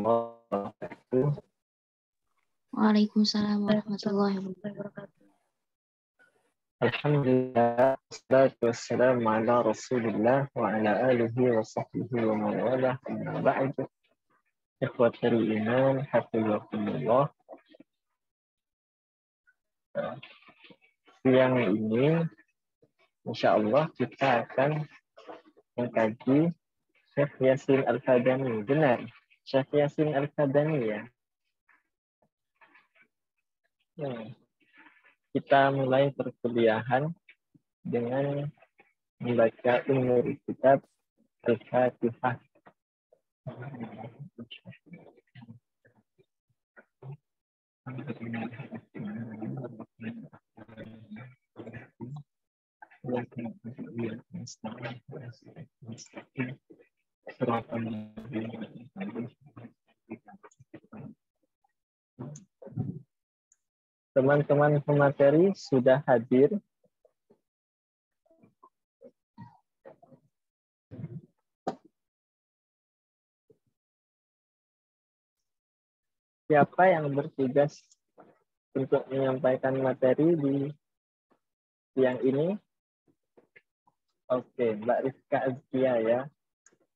warahmatullahi wabarakatuh. Waalaikumsalam warahmatullahi wabarakatuh. Alhamdulillah, wassalatu wassalamu ala rasulillah wa ala alihi wa sahbihi wa man walah, amma ba'du. Ikhwatul iman, hafizakumullah. Siang ini, insya Allah kita akan mengkaji Syekh Yasin Al-Fadani. Benar, Syekh Yasin Al-Fadani ya. Kita mulai perkuliahan dengan membaca umur kitab Al-Fatihah. Teman-teman pemateri sudah hadir. Siapa yang bertugas untuk menyampaikan materi di siang ini? Oke, Mbak Rizka Azkia ya.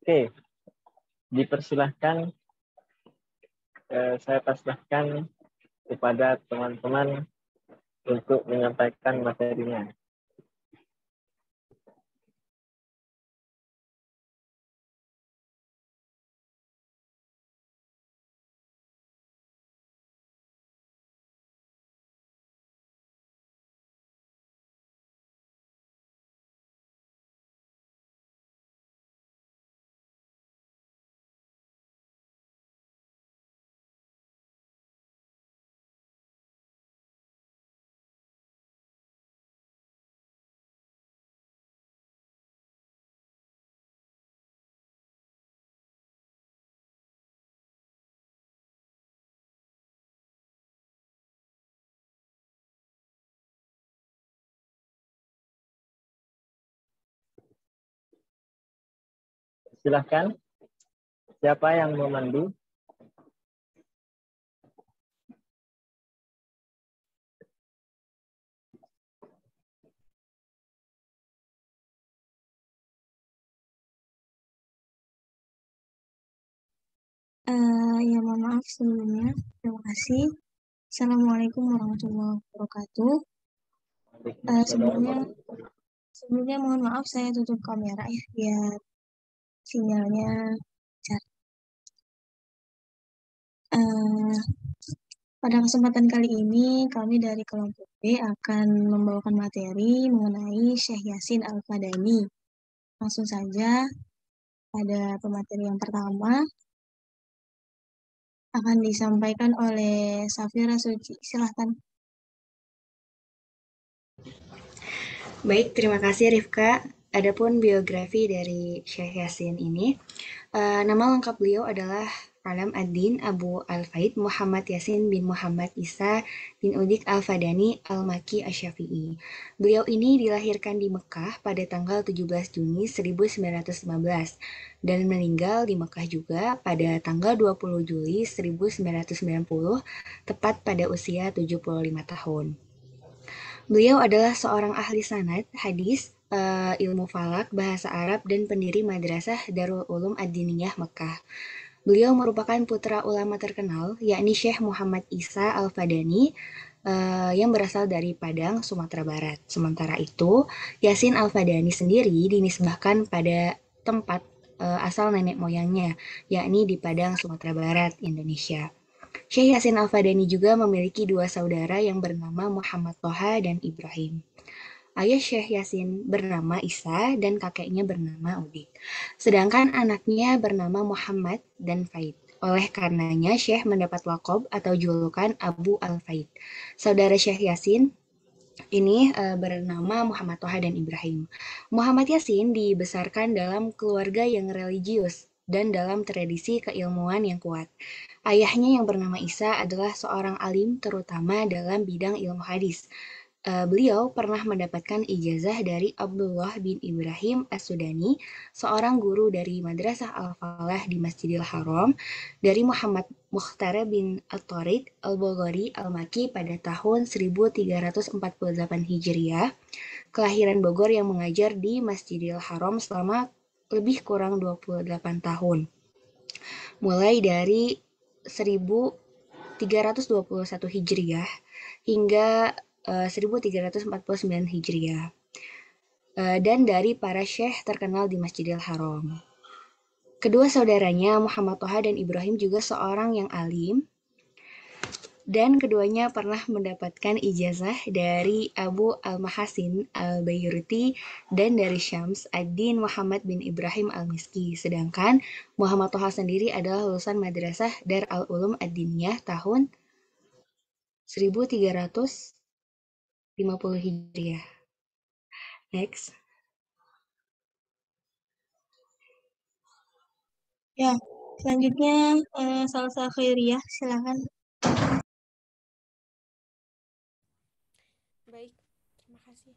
Oke, dipersilahkan saya pasrahkan kepada teman-teman untuk menyampaikan materinya. Silahkan, siapa yang memandu? Ya mohon maaf sebelumnya. Terima kasih. Assalamualaikum warahmatullahi wabarakatuh. Sebelumnya mohon maaf saya tutup kamera ya biar sinyalnya lancar. Pada kesempatan kali ini kami dari kelompok B akan membawakan materi mengenai Syekh Yasin Al-Fadani. Langsung saja pada pemateri yang pertama akan disampaikan oleh Safira Suci. Silahkan. Baik, terima kasih Rifka. Adapun biografi dari Syekh Yasin ini, nama lengkap beliau adalah Alam ad-Din Abu Al-Faid Muhammad Yasin bin Muhammad Isa bin Udik Al-Fadani Al-Maki Asy-Syafi'i. Beliau ini dilahirkan di Mekah pada tanggal 17 Juni 1915 dan meninggal di Mekah juga pada tanggal 20 Juli 1990, tepat pada usia 75 tahun. Beliau adalah seorang ahli sanad, hadis, ilmu falak, bahasa Arab, dan pendiri Madrasah Darul Ulum Ad-Diniyah Mekah. Beliau merupakan putra ulama terkenal, yakni Syekh Muhammad Isa Al-Fadani, yang berasal dari Padang, Sumatera Barat. Sementara itu, Yasin Al-Fadani sendiri dinisbahkan pada tempat asal nenek moyangnya, yakni di Padang, Sumatera Barat, Indonesia. Syekh Yasin Al-Fadani juga memiliki dua saudara yang bernama Muhammad Toha dan Ibrahim. Ayah Syekh Yasin bernama Isa dan kakeknya bernama Udik. Sedangkan anaknya bernama Muhammad dan Faid. Oleh karenanya Syekh mendapat lakob atau julukan Abu Al-Faid. Saudara Syekh Yasin ini bernama Muhammad Toha dan Ibrahim. Muhammad Yasin dibesarkan dalam keluarga yang religius dan dalam tradisi keilmuan yang kuat. Ayahnya yang bernama Isa adalah seorang alim terutama dalam bidang ilmu hadis. Beliau pernah mendapatkan ijazah dari Abdullah bin Ibrahim As-Sudani, seorang guru dari Madrasah Al-Falah di Masjidil Haram, dari Muhammad Mukhtar bin At-Tariq Al-Bukhari Al-Maki pada tahun 1348 Hijriah, kelahiran Bogor yang mengajar di Masjidil Haram selama lebih kurang 28 tahun. Mulai dari 1321 Hijriah hingga 1349 Hijriah, dan dari para syekh terkenal di Masjidil Haram. Kedua saudaranya, Muhammad Toha dan Ibrahim, juga seorang yang alim, dan keduanya pernah mendapatkan ijazah dari Abu Al-Mahasin Al-Bayruti dan dari Syams ad-Din Muhammad bin Ibrahim Al-Miski. Sedangkan Muhammad Toha sendiri adalah lulusan Madrasah Dar Al-Ulum Ad-Diniyah tahun 1350 Hijriah. Next. Ya, selanjutnya Salsa Khairiyah, silakan. Baik, terima kasih.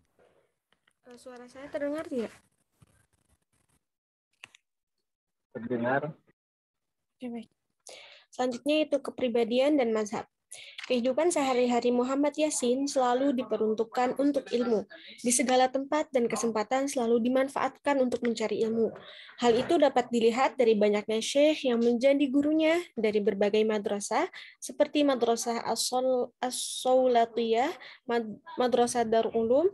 Suara saya terdengar tidak? Terdengar. Oke, baik. Selanjutnya itu kepribadian dan mazhab. Kehidupan sehari-hari Muhammad Yasin selalu diperuntukkan untuk ilmu. Di segala tempat dan kesempatan selalu dimanfaatkan untuk mencari ilmu. Hal itu dapat dilihat dari banyaknya syekh yang menjadi gurunya dari berbagai madrasah, seperti Madrasah As-Saulatiyah, Madrasah Darul Ulum,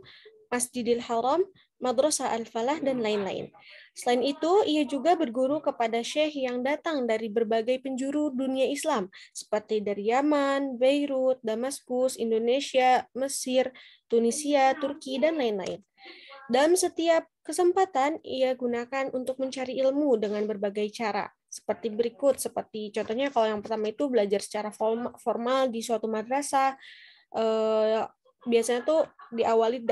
Masjidil Haram, Madrasah Al-Falah, dan lain-lain. Selain itu, ia juga berguru kepada syekh yang datang dari berbagai penjuru dunia Islam, seperti dari Yaman, Beirut, Damaskus, Indonesia, Mesir, Tunisia, Turki, dan lain-lain. Dalam setiap kesempatan, ia gunakan untuk mencari ilmu dengan berbagai cara, seperti berikut. Seperti contohnya, kalau yang pertama itu belajar secara formal di suatu madrasah, biasanya tuh diawali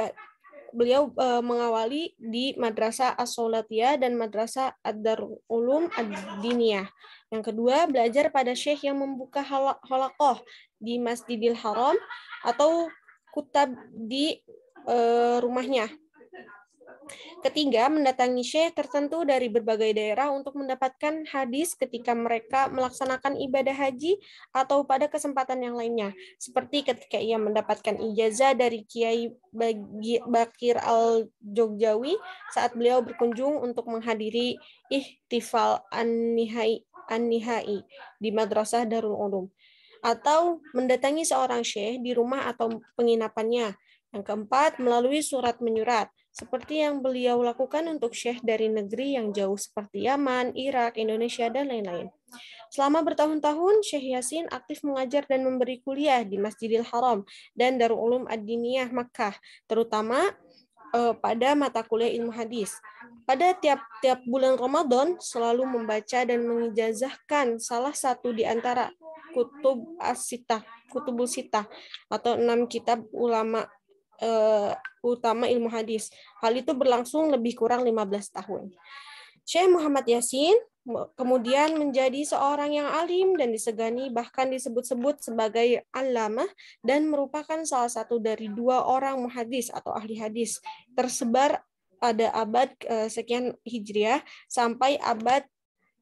beliau mengawali di Madrasah As-Saulatiyah dan Madrasah Ad-Darul Ulum Ad-Diniyah. Yang kedua, belajar pada syekh yang membuka halaqah di Masjidil Haram atau kutab di rumahnya. Ketiga, mendatangi syekh tertentu dari berbagai daerah untuk mendapatkan hadis ketika mereka melaksanakan ibadah haji atau pada kesempatan yang lainnya. Seperti ketika ia mendapatkan ijazah dari Kiai Bakir Al-Jogjawi saat beliau berkunjung untuk menghadiri Ihtifal An-Nihai di Madrasah Darul Ulum. Atau mendatangi seorang syekh di rumah atau penginapannya. Yang keempat, melalui surat menyurat, seperti yang beliau lakukan untuk syekh dari negeri yang jauh seperti Yaman, Irak, Indonesia, dan lain-lain. Selama bertahun-tahun, Syekh Yasin aktif mengajar dan memberi kuliah di Masjidil Haram dan Darul Ulum Ad-Diniyah Makkah, terutama pada mata kuliah ilmu hadis. Pada tiap bulan Ramadan, selalu membaca dan mengijazahkan salah satu di antara Kutubul Sittah, atau 6 kitab utama ilmu hadis. Hal itu berlangsung lebih kurang 15 tahun. Syekh Muhammad Yasin kemudian menjadi seorang yang alim dan disegani, bahkan disebut-sebut sebagai allamah, dan merupakan salah satu dari 2 orang muhadis atau ahli hadis tersebar pada abad sekian Hijriah sampai abad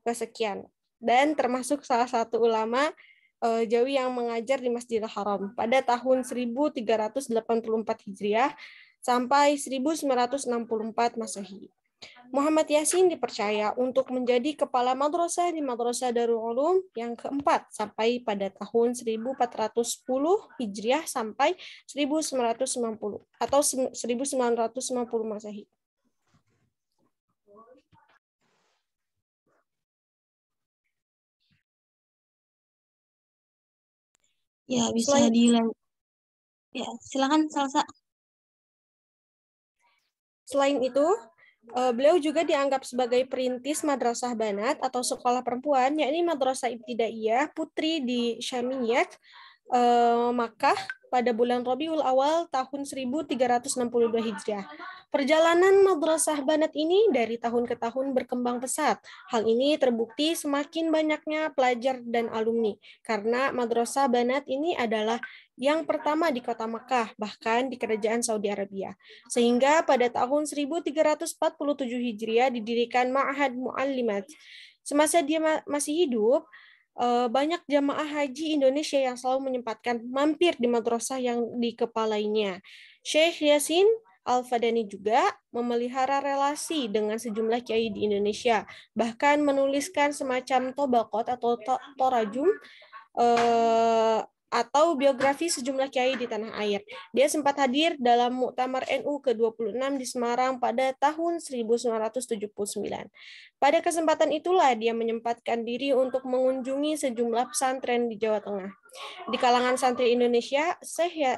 kesekian, dan termasuk salah satu ulama Jawi yang mengajar di Masjidil Haram pada tahun 1384 Hijriah sampai 1964 Masehi. Muhammad Yasin dipercaya untuk menjadi kepala madrasah di Madrasah Darul Ulum yang keempat sampai pada tahun 1410 Hijriah sampai 1990 atau 1990 Masehi. Ya, bisa dilanjut. Ya, silakan Salsa. Selain itu, beliau juga dianggap sebagai perintis Madrasah Banat atau sekolah perempuan, yakni Madrasah Ibtidaiyah Putri di Syamiyat, Makkah, pada bulan Rabiul Awal tahun 1362 Hijriah. Perjalanan Madrasah Banat ini dari tahun ke tahun berkembang pesat. Hal ini terbukti semakin banyaknya pelajar dan alumni, karena Madrasah Banat ini adalah yang pertama di kota Makkah, bahkan di kerajaan Saudi Arabia. Sehingga pada tahun 1347 Hijriah didirikan Ma'had Mu'allimat. Semasa dia masih hidup, banyak jamaah haji Indonesia yang selalu menyempatkan mampir di madrasah yang dikepalainya. Syekh Yasin Al-Fadani juga memelihara relasi dengan sejumlah kiai di Indonesia, bahkan menuliskan semacam tobaqot atau torajum atau biografi sejumlah kiai di tanah air. Dia sempat hadir dalam Muktamar NU ke-26 di Semarang pada tahun 1979. Pada kesempatan itulah dia menyempatkan diri untuk mengunjungi sejumlah pesantren di Jawa Tengah. Di kalangan santri Indonesia,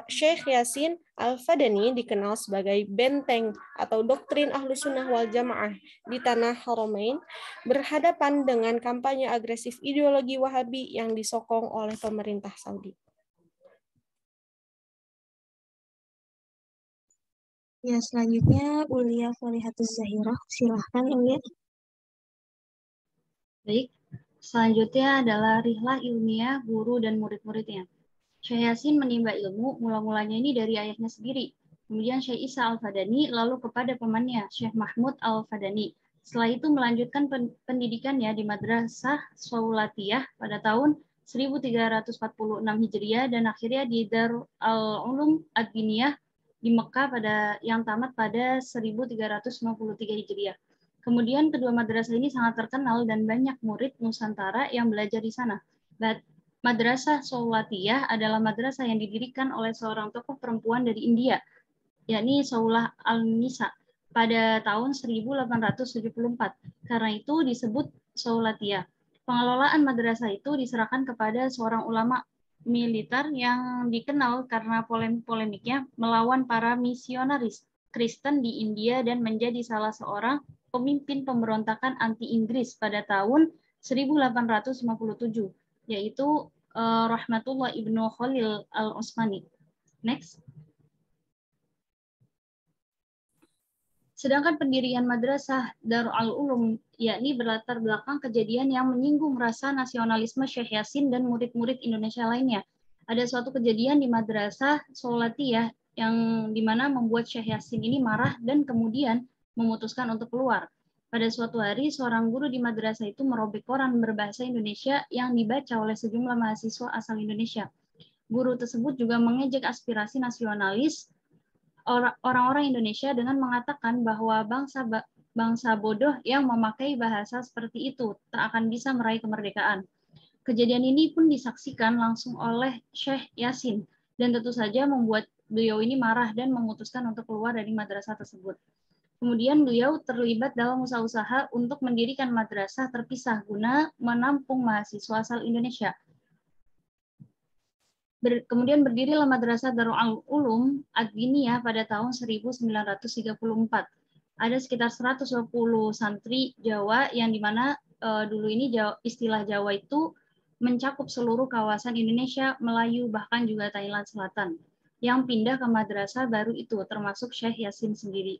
Syekh Yasin Al-Fadani dikenal sebagai benteng atau doktrin Ahlus Sunnah wal Jamaah di tanah Haramain, berhadapan dengan kampanye agresif ideologi Wahabi yang disokong oleh pemerintah Saudi. Ya, selanjutnya Ulia Falihatus Zahirah. Silahkan, Ulia. Baik, selanjutnya adalah rihlah ilmiah guru dan murid-muridnya. Syekh Yasin menimba ilmu mula-mulanya ini dari ayahnya sendiri. Kemudian Syekh Isa Al-Fadani lalu kepada pamannya Syekh Mahmud Al-Fadani. Setelah itu melanjutkan pendidikannya di Madrasah Saulatiyah pada tahun 1346 Hijriah dan akhirnya di Darul Ulum Ad-Diniyah di Mekah yang tamat pada 1353 Hijriah. Kemudian kedua madrasah ini sangat terkenal dan banyak murid Nusantara yang belajar di sana. Madrasah Saulatiyah adalah madrasah yang didirikan oleh seorang tokoh perempuan dari India, yakni Saulah Al-Nisa pada tahun 1874. Karena itu disebut Saulatiyah. Pengelolaan madrasah itu diserahkan kepada seorang ulama militer yang dikenal karena polemiknya melawan para misionaris Kristen di India dan menjadi salah seorang pemimpin pemberontakan anti-Inggris pada tahun 1857, yaitu Rahmatullah Ibnu Khalil Al-Utsmani. Next. Sedangkan pendirian Madrasah Darul Ulum yakni berlatar belakang kejadian yang menyinggung rasa nasionalisme Syekh Yasin dan murid-murid Indonesia lainnya. Ada suatu kejadian di Madrasah Saulatiyah yang dimana membuat Syekh Yasin ini marah dan kemudian memutuskan untuk keluar. Pada suatu hari, seorang guru di madrasah itu merobek koran berbahasa Indonesia yang dibaca oleh sejumlah mahasiswa asal Indonesia. Guru tersebut juga mengejek aspirasi nasionalis orang-orang Indonesia dengan mengatakan bahwa bangsa bodoh yang memakai bahasa seperti itu tak akan bisa meraih kemerdekaan. Kejadian ini pun disaksikan langsung oleh Syekh Yasin dan tentu saja membuat beliau ini marah dan memutuskan untuk keluar dari madrasah tersebut. Kemudian beliau terlibat dalam usaha-usaha untuk mendirikan madrasah terpisah guna menampung mahasiswa asal Indonesia. Kemudian berdirilah Madrasah Darul Ulum Ad-Diniyah pada tahun 1934. Ada sekitar 120 santri Jawa yang dimana dulu ini istilah Jawa itu mencakup seluruh kawasan Indonesia, Melayu, bahkan juga Thailand Selatan yang pindah ke madrasah baru itu, termasuk Syekh Yasin sendiri.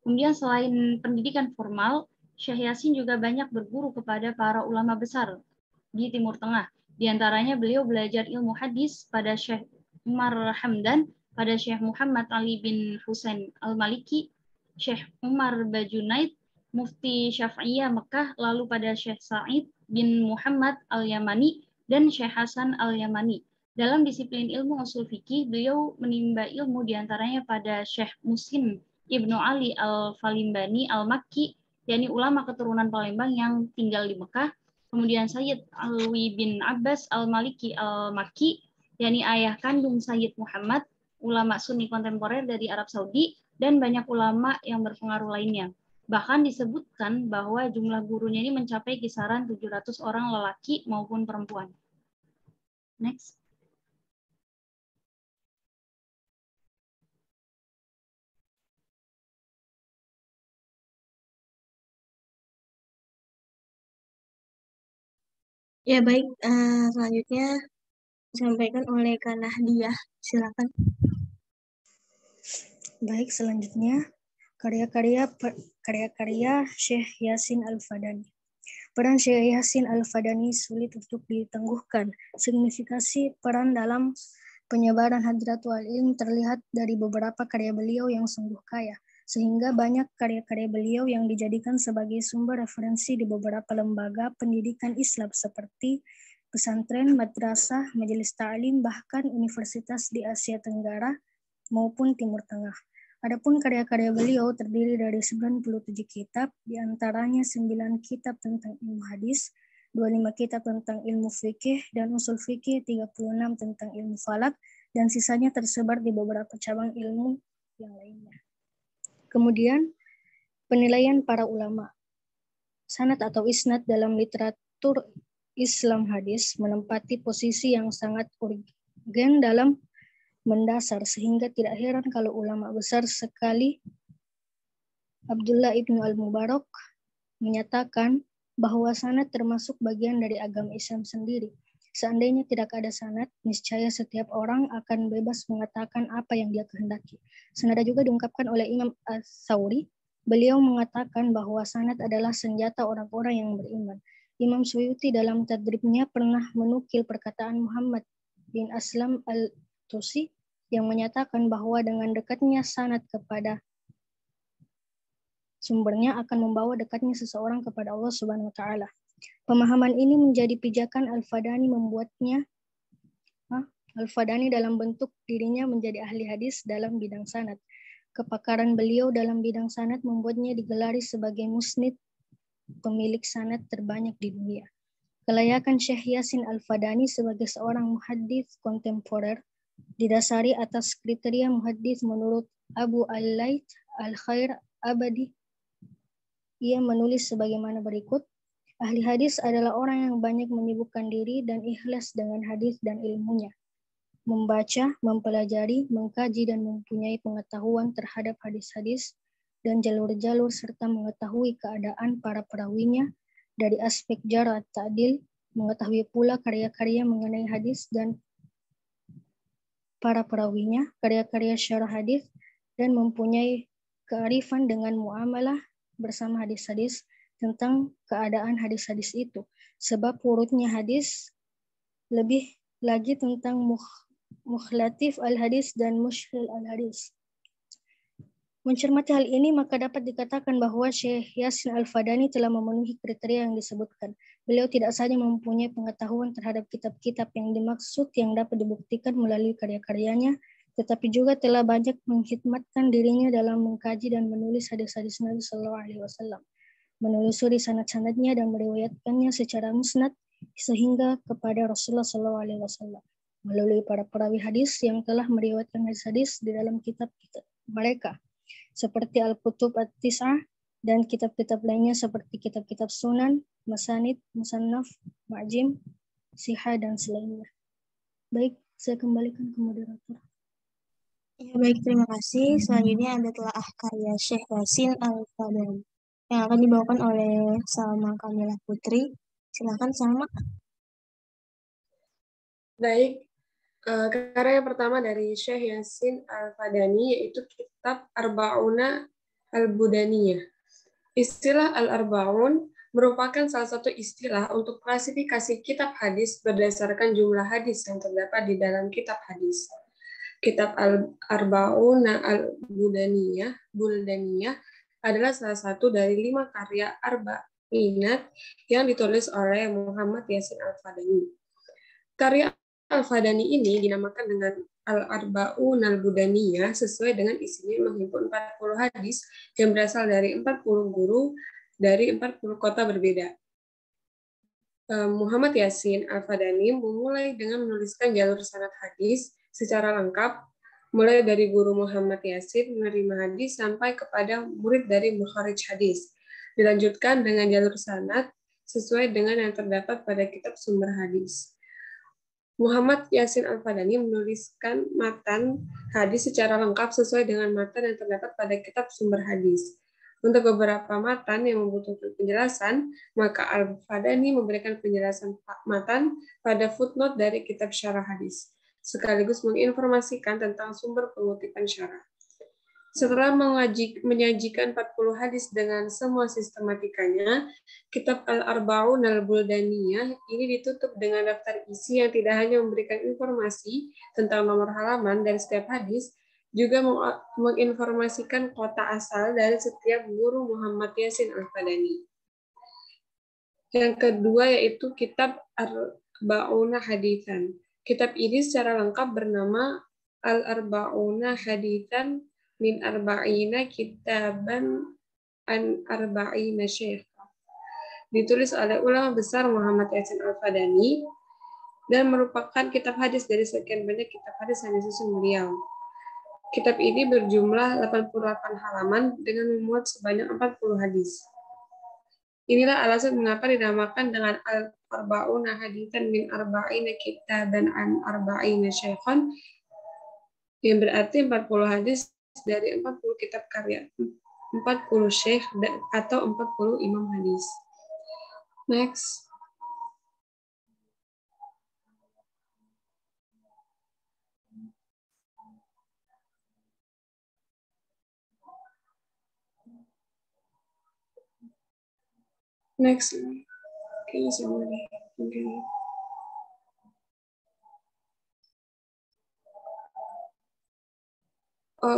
Kemudian selain pendidikan formal, Syekh Yasin juga banyak berguru kepada para ulama besar di Timur Tengah. Di antaranya beliau belajar ilmu hadis pada Syekh Umar Hamdan, pada Syekh Muhammad Ali bin Husain Al-Maliki, Syekh Umar Bajunaid, Mufti Syafi'iyah Mekah, lalu pada Syekh Sa'id bin Muhammad Al-Yamani, dan Syekh Hasan Al-Yamani. Dalam disiplin ilmu usul fikih, beliau menimba ilmu diantaranya pada Syekh Muslim Ibnu Ali Al-Falimbani Al-Makki, yakni ulama keturunan Palembang yang tinggal di Mekah. Kemudian Sayyid Alwi bin Abbas Al-Maliki Al-Makki, yakni ayah kandung Sayyid Muhammad, ulama Sunni kontemporer dari Arab Saudi, dan banyak ulama yang berpengaruh lainnya. Bahkan disebutkan bahwa jumlah gurunya ini mencapai kisaran 700 orang lelaki maupun perempuan. Next. Ya, baik. Selanjutnya disampaikan oleh Kak Nahdiah. Silakan. Baik, selanjutnya karya-karya Syekh Yasin Al-Fadani. Peran Syekh Yasin Al-Fadani sulit untuk ditangguhkan. Signifikasi peran dalam penyebaran Hadratul Ilm terlihat dari beberapa karya beliau yang sungguh kaya, sehingga banyak karya-karya beliau yang dijadikan sebagai sumber referensi di beberapa lembaga pendidikan Islam seperti pesantren, madrasah, majelis ta'lim, bahkan universitas di Asia Tenggara maupun Timur Tengah. Adapun karya-karya beliau terdiri dari 97 kitab, diantaranya 9 kitab tentang ilmu hadis, 25 kitab tentang ilmu fikih dan usul fikih, 36 tentang ilmu falak, dan sisanya tersebar di beberapa cabang ilmu yang lainnya. Kemudian, penilaian para ulama. Sanad atau isnad dalam literatur Islam hadis menempati posisi yang sangat urgen dalam mendasar, sehingga tidak heran kalau ulama besar sekali Abdullah ibnu al-Mubarak menyatakan bahwa sanad termasuk bagian dari agama Islam sendiri. Seandainya tidak ada sanad, niscaya setiap orang akan bebas mengatakan apa yang dia kehendaki. Senada juga diungkapkan oleh Imam Ats-Tsauri. Beliau mengatakan bahwa sanad adalah senjata orang-orang yang beriman. Imam Suyuti dalam tadribnya pernah menukil perkataan Muhammad bin Aslam al-Tusi yang menyatakan bahwa dengan dekatnya sanad kepada sumbernya akan membawa dekatnya seseorang kepada Allah Subhanahu wa taala. Pemahaman ini menjadi pijakan Al-Fadani Al-Fadani dalam bentuk dirinya menjadi ahli hadis dalam bidang sanad. Kepakaran beliau dalam bidang sanad membuatnya digelari sebagai musnid, pemilik sanad terbanyak di dunia. Kelayakan Syekh Yasin Al-Fadani sebagai seorang muhaddits kontemporer didasari atas kriteria muhaddits menurut Abu Al-Layth Al-Khair Abadi. Ia menulis sebagaimana berikut: ahli hadis adalah orang yang banyak menyibukkan diri dan ikhlas dengan hadis dan ilmunya, membaca, mempelajari, mengkaji dan mempunyai pengetahuan terhadap hadis-hadis dan jalur-jalur serta mengetahui keadaan para perawinya dari aspek jarh ta'dil, mengetahui pula karya-karya mengenai hadis dan para perawinya, karya-karya syarah hadis, dan mempunyai kearifan dengan muamalah bersama hadis-hadis tentang keadaan hadis-hadis itu. Sebab urutnya hadis lebih lagi tentang mukhlatif al-hadis dan mushkil al-hadis. Mencermati hal ini, maka dapat dikatakan bahwa Syekh Yasin Al-Fadani telah memenuhi kriteria yang disebutkan. Beliau tidak saja mempunyai pengetahuan terhadap kitab-kitab yang dimaksud yang dapat dibuktikan melalui karya-karyanya, tetapi juga telah banyak mengkhidmatkan dirinya dalam mengkaji dan menulis hadis-hadis Nabi SAW, menelusuri sanad-sanadnya dan meriwayatkannya secara musnad sehingga kepada Rasulullah SAW melalui para perawi hadis yang telah meriwayatkan hadis-hadis di dalam kitab-kitab mereka, seperti Al-Kutub At-Tis'ah dan kitab-kitab lainnya seperti kitab-kitab Sunan, Masanid, Musannaf, Ma'jim, Sihah, dan selainnya. Baik, saya kembalikan ke moderator. Ya, baik, terima kasih. Selanjutnya ada telaah karya Syekh Yasin Al-Fadani yang akan dibawakan oleh Salma Kamila Putri. Silakan Salma. Baik, karya pertama dari Syekh Yasin Al-Fadani yaitu kitab Arba'una Al-Budaniyah. Istilah Al-Arba'un merupakan salah satu istilah untuk klasifikasi kitab hadis berdasarkan jumlah hadis yang terdapat di dalam kitab hadis. Kitab Al-Arba'una Al-Budaniyah adalah salah satu dari 5 karya arba'inat yang ditulis oleh Muhammad Yasin Al-Fadani. Karya Al-Fadani ini dinamakan dengan Al-Arba'un Al-Budaniyah sesuai dengan isinya menghimpun 40 hadis yang berasal dari 40 guru dari 40 kota berbeda. Muhammad Yasin Al-Fadani memulai dengan menuliskan jalur sanad hadis secara lengkap, mulai dari guru Muhammad Yasin menerima hadis sampai kepada murid dari mukharij hadis. Dilanjutkan dengan jalur sanad sesuai dengan yang terdapat pada kitab sumber hadis. Muhammad Yasin Al-Fadani menuliskan matan hadis secara lengkap sesuai dengan matan yang terdapat pada kitab sumber hadis. Untuk beberapa matan yang membutuhkan penjelasan, maka Al-Fadani memberikan penjelasan matan pada footnote dari kitab syarah hadis, sekaligus menginformasikan tentang sumber pengutipan syarah. Setelah menyajikan 40 hadis dengan semua sistematikanya, kitab Al-Arba'un Al-Buldaniyah ini ditutup dengan daftar isi yang tidak hanya memberikan informasi tentang nomor halaman dari setiap hadis, juga menginformasikan kota asal dari setiap guru Muhammad Yasin Al-Fadani. Yang kedua yaitu kitab Arba'una Haditsan. Kitab ini secara lengkap bernama Al-Arba'una Haditsan min arba'ina kitaban an arba'ina syekh. Ditulis oleh ulama besar Muhammad Yasin Al-Fadani dan merupakan kitab hadis dari sekian banyak kitab hadis yang disusun beliau. Kitab ini berjumlah 88 halaman dengan memuat sebanyak 40 hadis. Inilah alasan mengapa dinamakan dengan Al-Arba'una Haditsan min arba'ina kitaban an arba'ina syaikhan, yang berarti 40 hadis dari 40 kitab karya 40 syekh atau 40 imam hadis. Next. Next. Okay,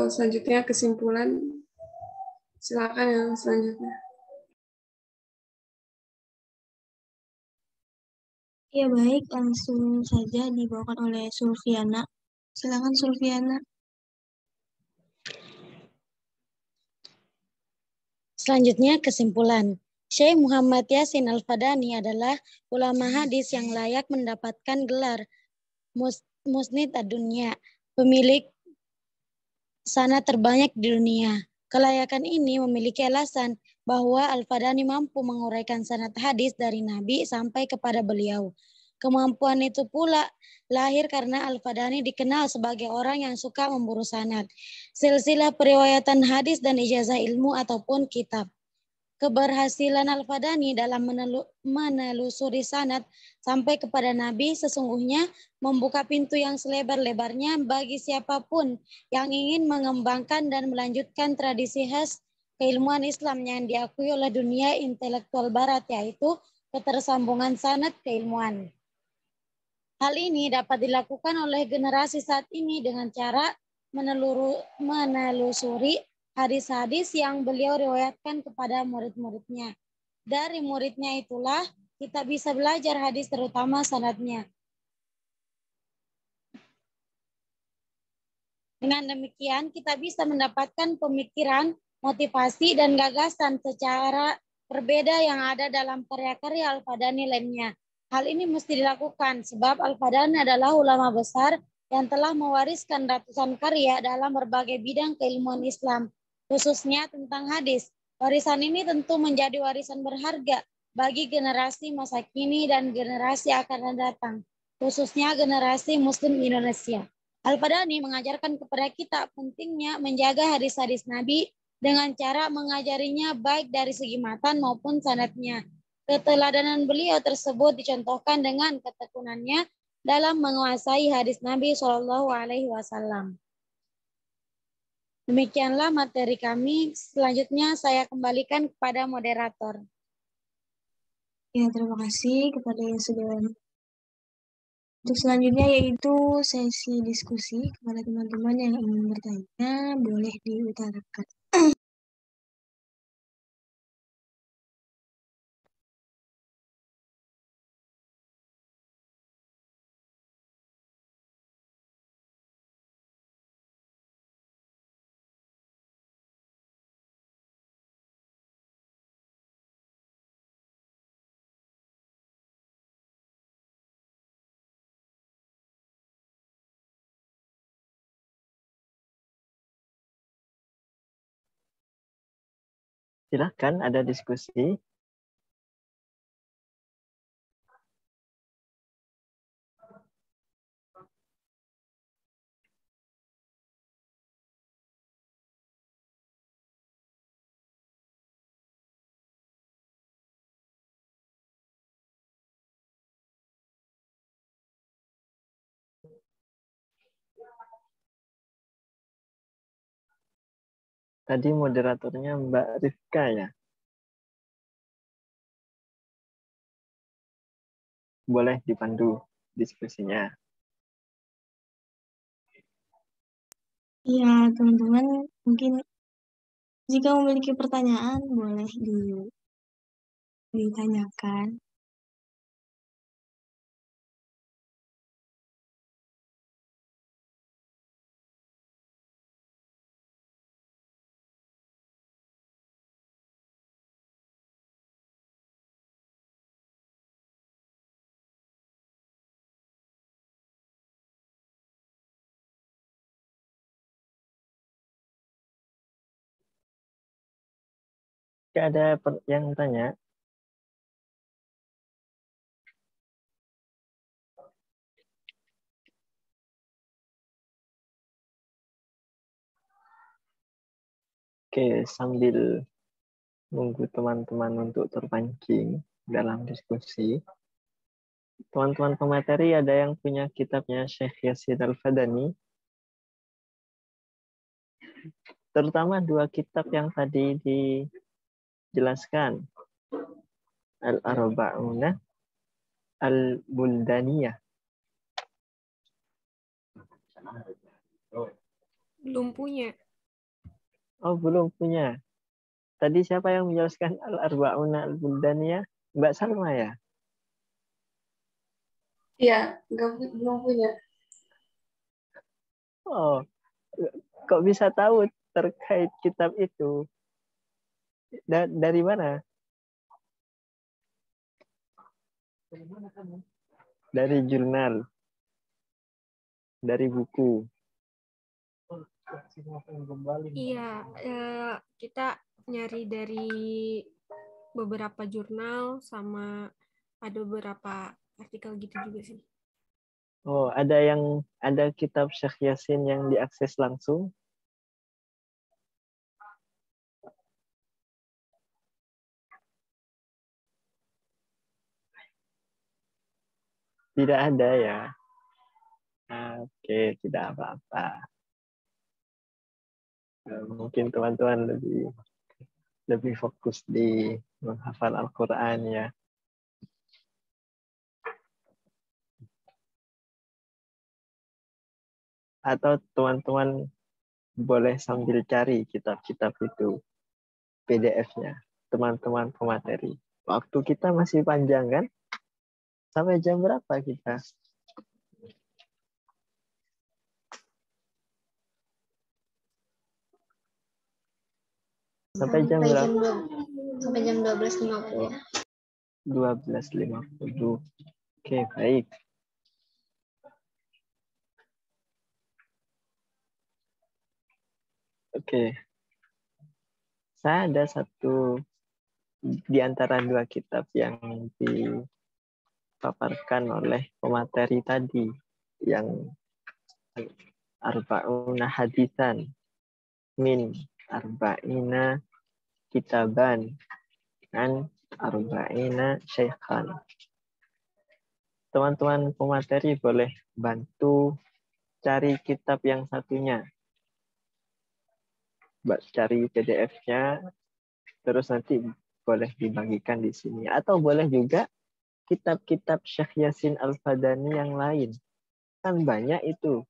selanjutnya kesimpulan. Silakan yang selanjutnya. Ya baik, langsung saja dibawakan oleh Sulfiana. Silakan Sulfiana. Selanjutnya kesimpulan. Syekh Muhammad Yasin Al-Fadani adalah ulama hadis yang layak mendapatkan gelar Musnid ad-Dunya, pemilik sanad terbanyak di dunia. Kelayakan ini memiliki alasan bahwa Al-Fadani mampu menguraikan sanad hadis dari Nabi sampai kepada beliau. Kemampuan itu pula lahir karena Al-Fadani dikenal sebagai orang yang suka memburu sanad, silsilah periwayatan hadis dan ijazah ilmu ataupun kitab. Keberhasilan Al-Fadani dalam menelusuri sanad sampai kepada Nabi sesungguhnya membuka pintu yang selebar-lebarnya bagi siapapun yang ingin mengembangkan dan melanjutkan tradisi khas keilmuan Islam yang diakui oleh dunia intelektual barat, yaitu ketersambungan sanad keilmuan. Hal ini dapat dilakukan oleh generasi saat ini dengan cara menelusuri hadis-hadis yang beliau riwayatkan kepada murid-muridnya. Dari muridnya itulah kita bisa belajar hadis terutama sanadnya. Dengan demikian kita bisa mendapatkan pemikiran, motivasi, dan gagasan secara berbeda yang ada dalam karya-karya Al-Fadani lainnya. Hal ini mesti dilakukan sebab Al-Fadani adalah ulama besar yang telah mewariskan ratusan karya dalam berbagai bidang keilmuan Islam, khususnya tentang hadis. Warisan ini tentu menjadi warisan berharga bagi generasi masa kini dan generasi akan datang, khususnya generasi Muslim Indonesia. Al-Fadani mengajarkan kepada kita pentingnya menjaga hadis-hadis Nabi dengan cara mengajarinya baik dari segi matan maupun sanadnya. Keteladanan beliau tersebut dicontohkan dengan ketekunannya dalam menguasai hadis Nabi SAW. Demikianlah materi kami. Selanjutnya saya kembalikan kepada moderator. Ya, terima kasih kepada yang sudah. Untuk selanjutnya yaitu sesi diskusi. Kepada teman-teman yang ingin bertanya, boleh diutarakan. Silahkan, ada diskusi. Tadi moderatornya Mbak Rifka ya. Boleh dipandu diskusinya. Iya, teman-teman mungkin jika memiliki pertanyaan boleh ditanyakan. Jika ada yang tanya, oke, sambil nunggu teman-teman untuk terpancing dalam diskusi, teman-teman pemateri ada yang punya kitabnya Syekh Yasin Al-Fadani, terutama dua kitab yang tadi dijelaskan, Al-Arba'una Al-Buldaniyah. Belum punya. Oh, belum punya. Tadi siapa yang menjelaskan Al-Arba'una Al-Buldaniyah? Mbak Salma ya? Iya, belum punya. Oh, kok bisa tahu terkait kitab itu? Dari mana? Dari jurnal, dari buku. Iya, kita nyari dari beberapa jurnal sama ada beberapa artikel gitu juga sih. Oh, ada kitab Syekh Yasin yang diakses langsung? Tidak ada ya. Oke, tidak apa-apa. Mungkin teman-teman lebih fokus di menghafal Al-Quran ya. Atau teman-teman boleh sambil cari kitab-kitab itu, PDF-nya, teman-teman pemateri. Waktu kita masih panjang kan? Sampai jam berapa kita? Sampai jam berapa? Sampai jam 12.50. 12.50. Oke, baik. Oke. Saya ada satu di antara dua kitab yang dipaparkan oleh pemateri tadi, yang Arba'una Hadisan min Arba'ina Kitaban an Arba'ina Syaikhan. Teman-teman pemateri boleh bantu cari kitab yang satunya. Cari PDF-nya, terus nanti boleh dibagikan di sini. Atau boleh juga kitab-kitab Syekh Yasin Al-Fadani yang lain. Kan banyak itu.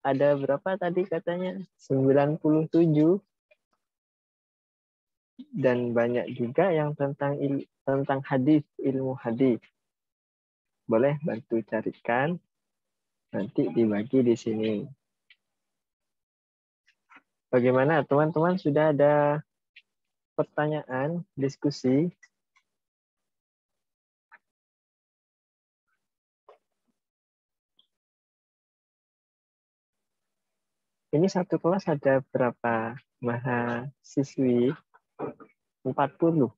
Ada berapa tadi katanya? 97. Dan banyak juga yang tentang hadis, ilmu hadis. Boleh bantu carikan, nanti dibagi di sini. Bagaimana teman-teman, sudah ada pertanyaan, diskusi? Ini satu kelas ada berapa mahasiswi? 40.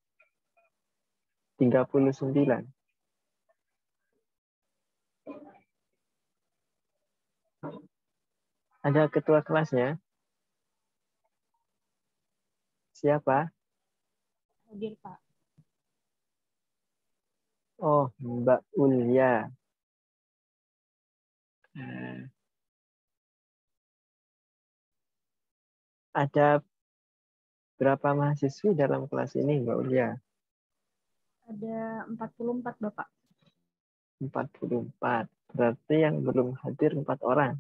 39. Ada ketua kelasnya? Siapa? Hadir, Pak. Oh, Mbak Ulya. Ada Berapa mahasiswi dalam kelas ini, Mbak Ulia? Ada 44, Bapak. 44. Berarti yang belum hadir 4 orang.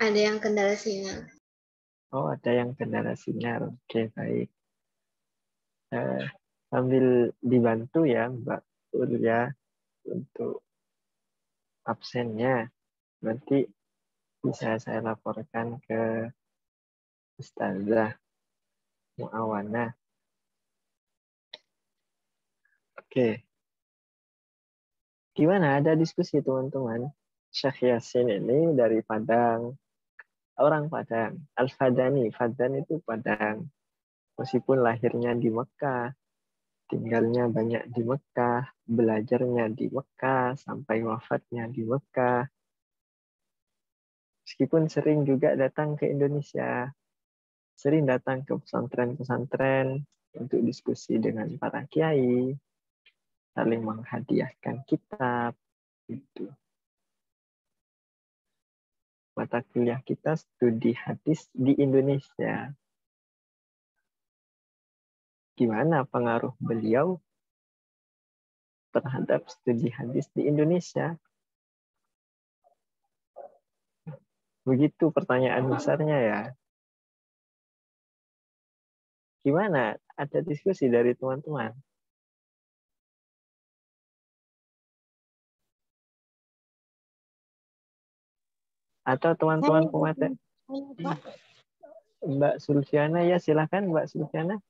Ada yang kendala sinyal. Oh, ada yang kendala sinyal. Oke, baik. Sambil dibantu ya, Mbak Ulia, untuk absennya. Nanti bisa saya laporkan ke Ustazah Muawana. Oke. Gimana? Ada diskusi teman-teman? Syekh Yasin ini dari Padang. Orang Padang. Al-Fadani. Fadan itu Padang. Meskipun lahirnya di Mekah, tinggalnya banyak di Mekah, belajarnya di Mekah, sampai wafatnya di Mekah. Meskipun sering juga datang ke Indonesia, sering datang ke pesantren-pesantren untuk diskusi dengan para kiai, saling menghadiahkan kitab, gitu. Mata kuliah kita studi hadis di Indonesia. Gimana pengaruh beliau terhadap studi hadis di Indonesia? Begitu pertanyaan besarnya ya. Gimana? Ada diskusi dari teman-teman? Atau teman-teman pemateri? Mbak Sulfiana, ya silakan Mbak Sulfiana.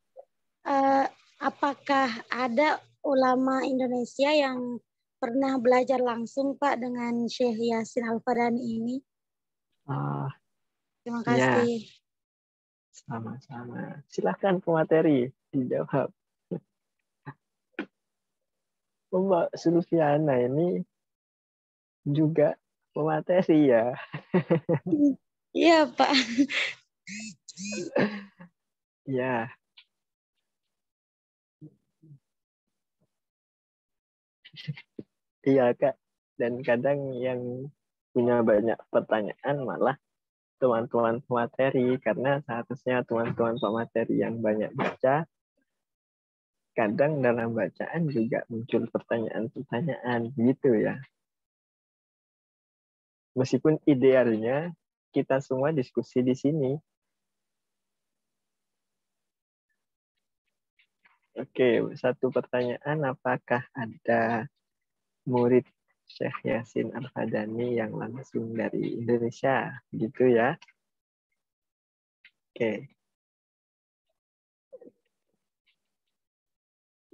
Apakah ada ulama Indonesia yang pernah belajar langsung Pak dengan Syekh Yasin Al-Fadani ini? Terima kasih. Ya, sama-sama. Silakan pemateri dijawab. Mbak Sulfiana ini juga pemateri ya. Iya Pak. Ya. Iya Kak. Dan kadang yang punya banyak pertanyaan malah teman-teman pemateri, karena seharusnya teman-teman pemateri yang banyak baca, kadang dalam bacaan juga muncul pertanyaan-pertanyaan gitu ya. Meskipun idealnya kita semua diskusi di sini. Oke, satu pertanyaan, apakah ada murid Syekh Yasin Al-Fadani yang langsung dari Indonesia? Gitu ya. Oke.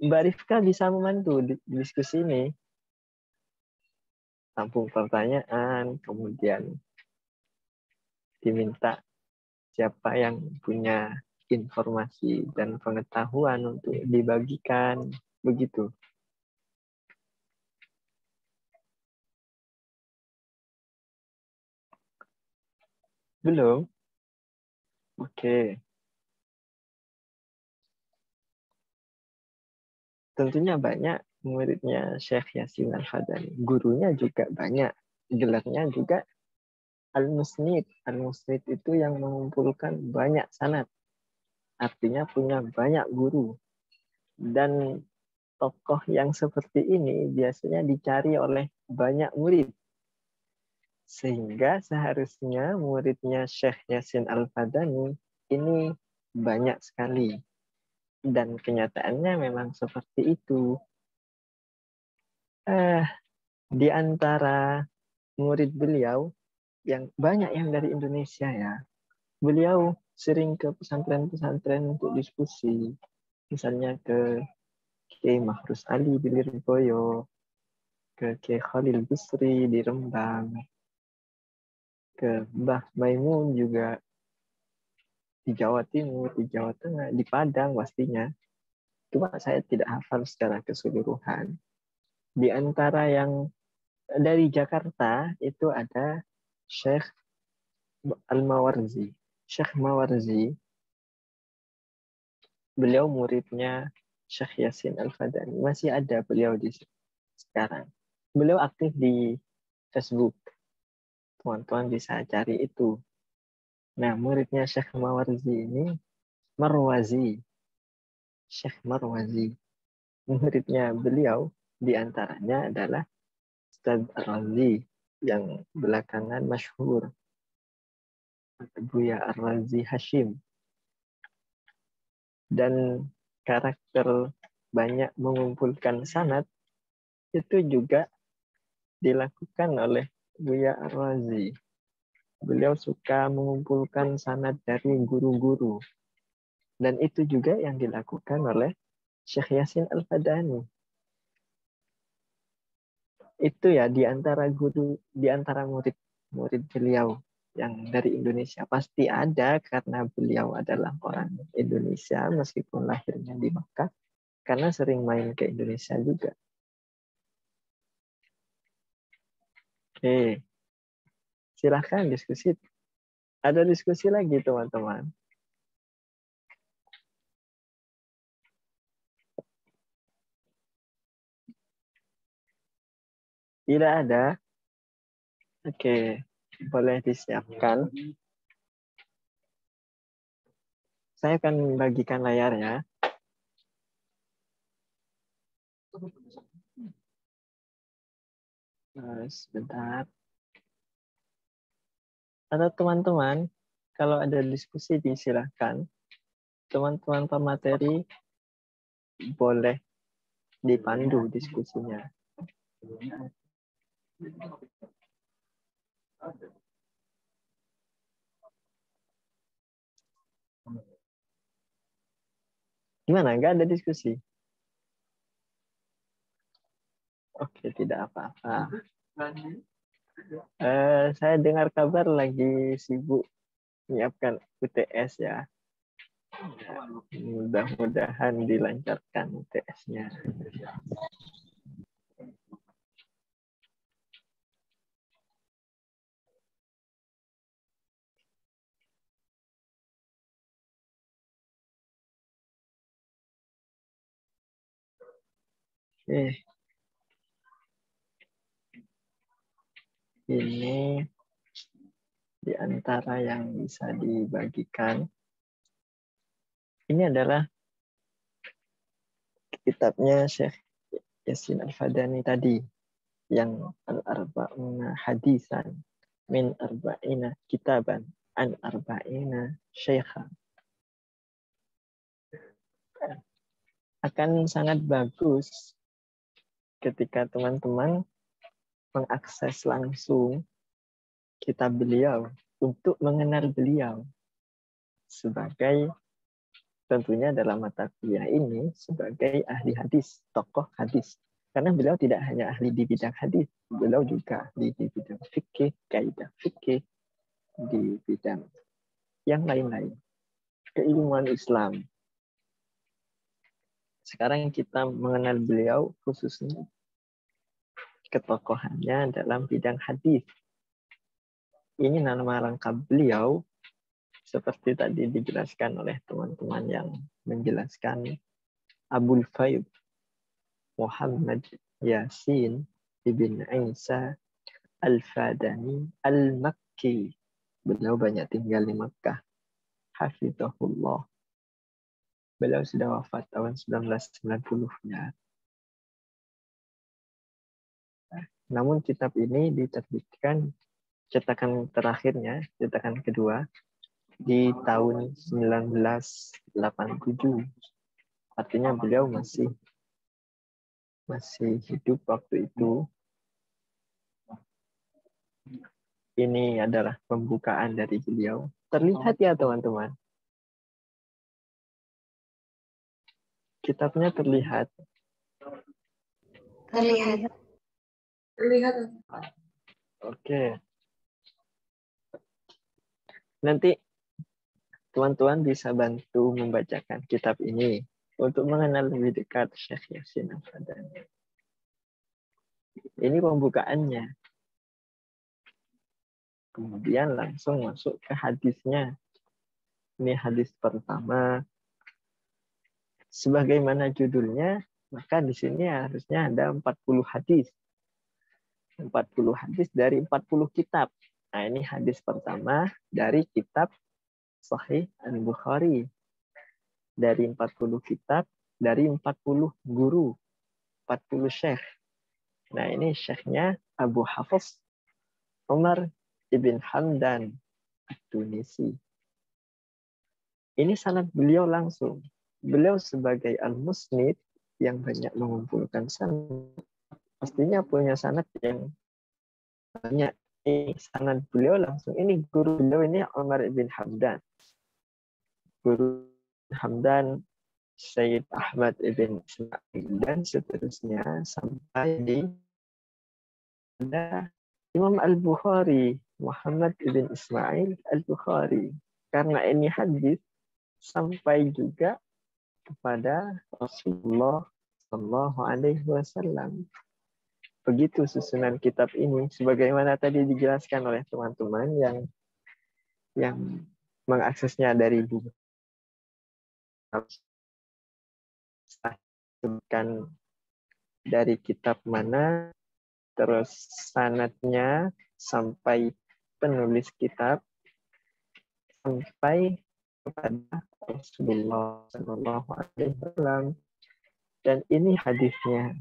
Mbak Rifka bisa membantu di diskusi ini. Tampung pertanyaan, kemudian diminta siapa yang punya informasi dan pengetahuan untuk dibagikan, begitu. Belum? Oke. Tentunya banyak muridnya Syekh Yasin Al-Fadani. Gurunya juga banyak. Gelarnya juga Al-Musnid. Al-Musnid itu yang mengumpulkan banyak sanad. Artinya punya banyak guru. Dan tokoh yang seperti ini biasanya dicari oleh banyak murid. Sehingga seharusnya muridnya Syekh Yasin Al-Fadani ini banyak sekali. Dan kenyataannya memang seperti itu. Di antara murid beliau, yang banyak yang dari Indonesia ya, beliau sering ke pesantren-pesantren untuk diskusi. Misalnya ke Kiai Mahrus Ali di Lirboyo, ke Kiai Khalil Bisri di Rembang, ke Mbah Maimun juga di Jawa Timur, di Jawa Tengah, di Padang pastinya. Cuma saya tidak hafal secara keseluruhan. Di antara yang dari Jakarta itu ada Syekh Al-Mawarzi. Syekh Mawarzi, beliau muridnya Syekh Yasin Al-Fadani. Masih ada beliau di sekarang. Beliau aktif di Facebook. Teman-teman bisa cari itu. Nah, muridnya Syekh Mawarzi ini Marwazi. Syekh Marwazi. Muridnya beliau diantaranya adalah Ustaz Ar-Razi yang belakangan masyhur. Buya Ar-Razi Hashim. Dan karakter banyak mengumpulkan sanad itu juga dilakukan oleh Buya Ar-Razi. Beliau suka mengumpulkan sanad dari guru-guru. Dan itu juga yang dilakukan oleh Syekh Yasin Al-Fadani. Itu ya di antara murid beliau yang dari Indonesia pasti ada karena beliau adalah orang Indonesia meskipun lahirnya di Makkah karena sering main ke Indonesia juga. Oke. Silahkan diskusi. Ada diskusi lagi teman-teman. Tidak ada? Oke, boleh disiapkan. Saya akan bagikan layarnya. Sebentar. Atau teman-teman, kalau ada diskusi disilahkan. Teman-teman pemateri boleh dipandu diskusinya. Gimana? Nggak ada diskusi? Oke, tidak apa-apa. Saya dengar kabar lagi sibuk menyiapkan UTS ya. Mudah-mudahan dilancarkan UTS-nya. Ini di antara yang bisa dibagikan. Ini adalah kitabnya Syekh Yasin Al-Fadani tadi, yang Al-Arba'una Hadisan min Arba'ina Kitaban an Arba'ina Syekha. Akan sangat bagus ketika teman-teman mengakses langsung kitab beliau untuk mengenal beliau sebagai, tentunya dalam mata kuliah ini, sebagai ahli hadis, tokoh hadis. Karena beliau tidak hanya ahli di bidang hadis, beliau juga ahli di bidang fikih, kaidah fikih, di bidang yang lain-lain. Keilmuan Islam. Sekarang kita mengenal beliau khususnya ketokohannya dalam bidang hadis. Ini nama lengkap beliau seperti tadi dijelaskan oleh teman-teman yang menjelaskan, Abul Faid Muhammad Yasin ibn Isa Al-Fadani Al-Makki. Beliau banyak tinggal di Makkah. Hafizahullah. Beliau sudah wafat tahun 1990-nya. Namun kitab ini diterbitkan, cetakan terakhirnya, cetakan kedua, di tahun 1987. Artinya beliau masih hidup waktu itu. Ini adalah pembukaan dari beliau. Terlihat ya teman-teman? Kitabnya terlihat. Terlihat. Terlihat. Oke. Nanti teman-teman bisa bantu membacakan kitab ini untuk mengenal lebih dekat Syekh Yasin Al-Fadani. Ini pembukaannya. Kemudian langsung masuk ke hadisnya. Ini hadis pertama. Sebagaimana judulnya, maka di sini harusnya ada 40 hadis. 40 hadis dari 40 kitab. Nah, ini hadis pertama dari kitab Sahih Al-Bukhari. Dari 40 kitab, dari 40 guru, 40 syekh. Nah, ini syekhnya Abu Hafiz Umar ibn Hamdan At-Tunisi. Ini sanad beliau langsung. Beliau sebagai al-musnid yang banyak mengumpulkan sanad, pastinya punya sanad yang banyak. Ini sanad beliau langsung. Ini guru beliau ini Umar ibn Hamdan. Guru Hamdan, Sayyid Ahmad ibn Ismail, dan seterusnya sampai di Imam Al-Bukhari, Muhammad ibn Ismail Al-Bukhari. Karena ini hadis sampai juga kepada Rasulullah Shallallahu Alaihi Wasallam. Begitu susunan kitab ini, sebagaimana tadi dijelaskan oleh teman-teman yang mengaksesnya dari buku. Sebutkan dari kitab mana, terus sanadnya sampai penulis kitab, sampai kepada Rasulullah Shallallahu Alaihi Wasallam. Dan ini hadisnya.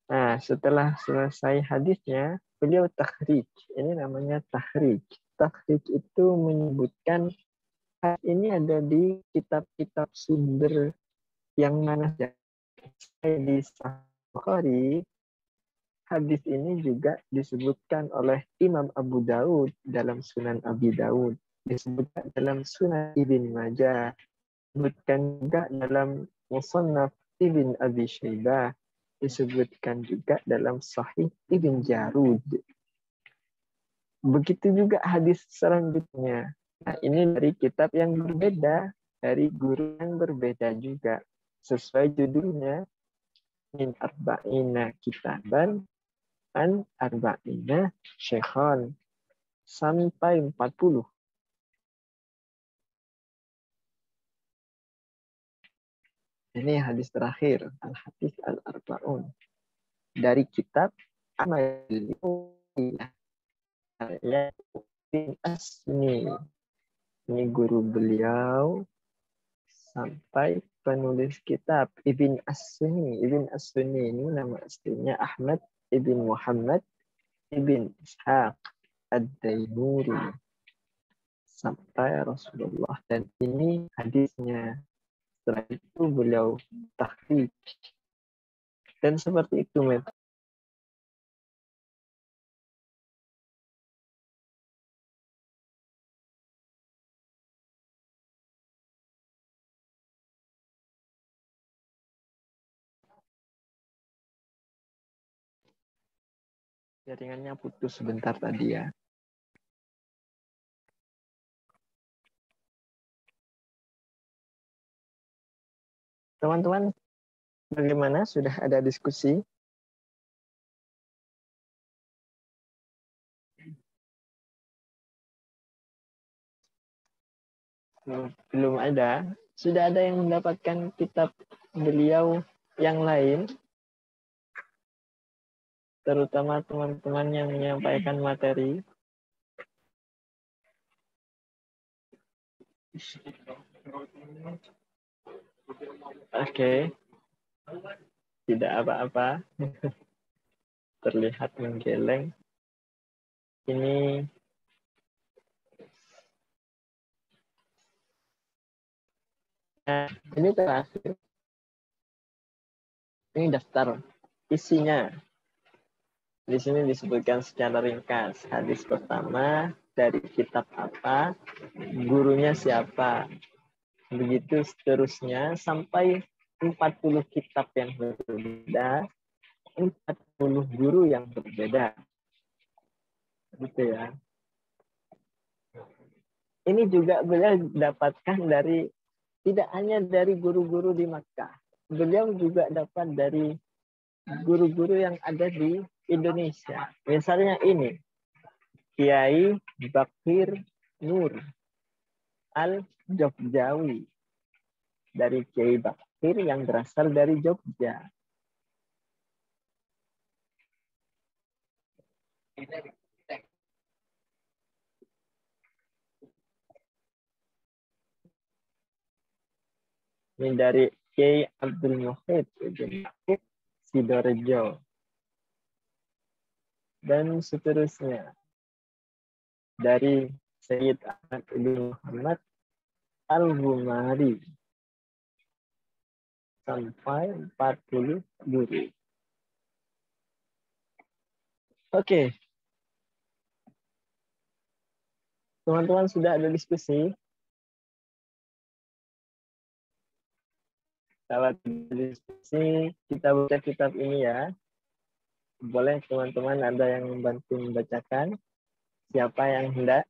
Nah, setelah selesai hadisnya, beliau takhrij. Ini namanya takhrij. Takhrij itu menyebutkan ini ada di kitab-kitab sumber yang mana di Sahih Bukhari. Hadis ini juga disebutkan oleh Imam Abu Daud dalam Sunan Abi Daud, disebutkan dalam Sunan Ibn Majah, disebutkan juga dalam Musannaf Ibn Abi Syaibah, disebutkan juga dalam Sahih Ibn Jarud. Begitu juga hadis selanjutnya. Nah, ini dari kitab yang berbeda, dari guru yang berbeda juga. Sesuai judulnya, Min Arba'ina Kitaban an Arba'ina Syekhan. Sampai 40. Ini hadis terakhir, Al-Hadis Al-Arba'un. Dari kitab Amaliyah. Asni. Ini guru beliau sampai penulis kitab Ibn As-Sunni. Ibn As-Sunni ini nama aslinya Ahmad Ibn Muhammad Ibn Ishaq Ad-Dainuri. Sampai Rasulullah. Dan ini hadisnya. Setelah itu beliau takhrij. Dan seperti itu metode. Jaringannya putus sebentar tadi ya. Teman-teman, bagaimana? Sudah ada diskusi? Belum ada. Sudah ada yang mendapatkan kitab beliau yang lain? Terutama teman-teman yang menyampaikan materi. Oke. Tidak apa-apa. Terlihat menggeleng. Ini ini terakhir. Ini daftar isinya. Di sini disebutkan secara ringkas. Hadis pertama dari kitab apa, gurunya siapa. Begitu seterusnya sampai 40 kitab yang berbeda, 40 guru yang berbeda. Gitu ya. Ini juga beliau dapatkan dari, tidak hanya dari guru-guru di Makkah. Beliau juga dapat dari guru-guru yang ada di Indonesia. Misalnya ini, Kiai Bakir Nur Al-Jogjawi. Dari Kiai Bakir yang berasal dari Jogja. Ini dari Kiai Abdul Muhid Ibn Sidorejo. Dan seterusnya dari Sayyid Ahmad bin Muhammad Al-Ghumari sampai 40 guru. Oke. Teman-teman sudah ada diskusi? Kalau ada diskusi, kita baca kitab ini ya. Boleh teman-teman ada yang membantu membacakan? Siapa yang hendak?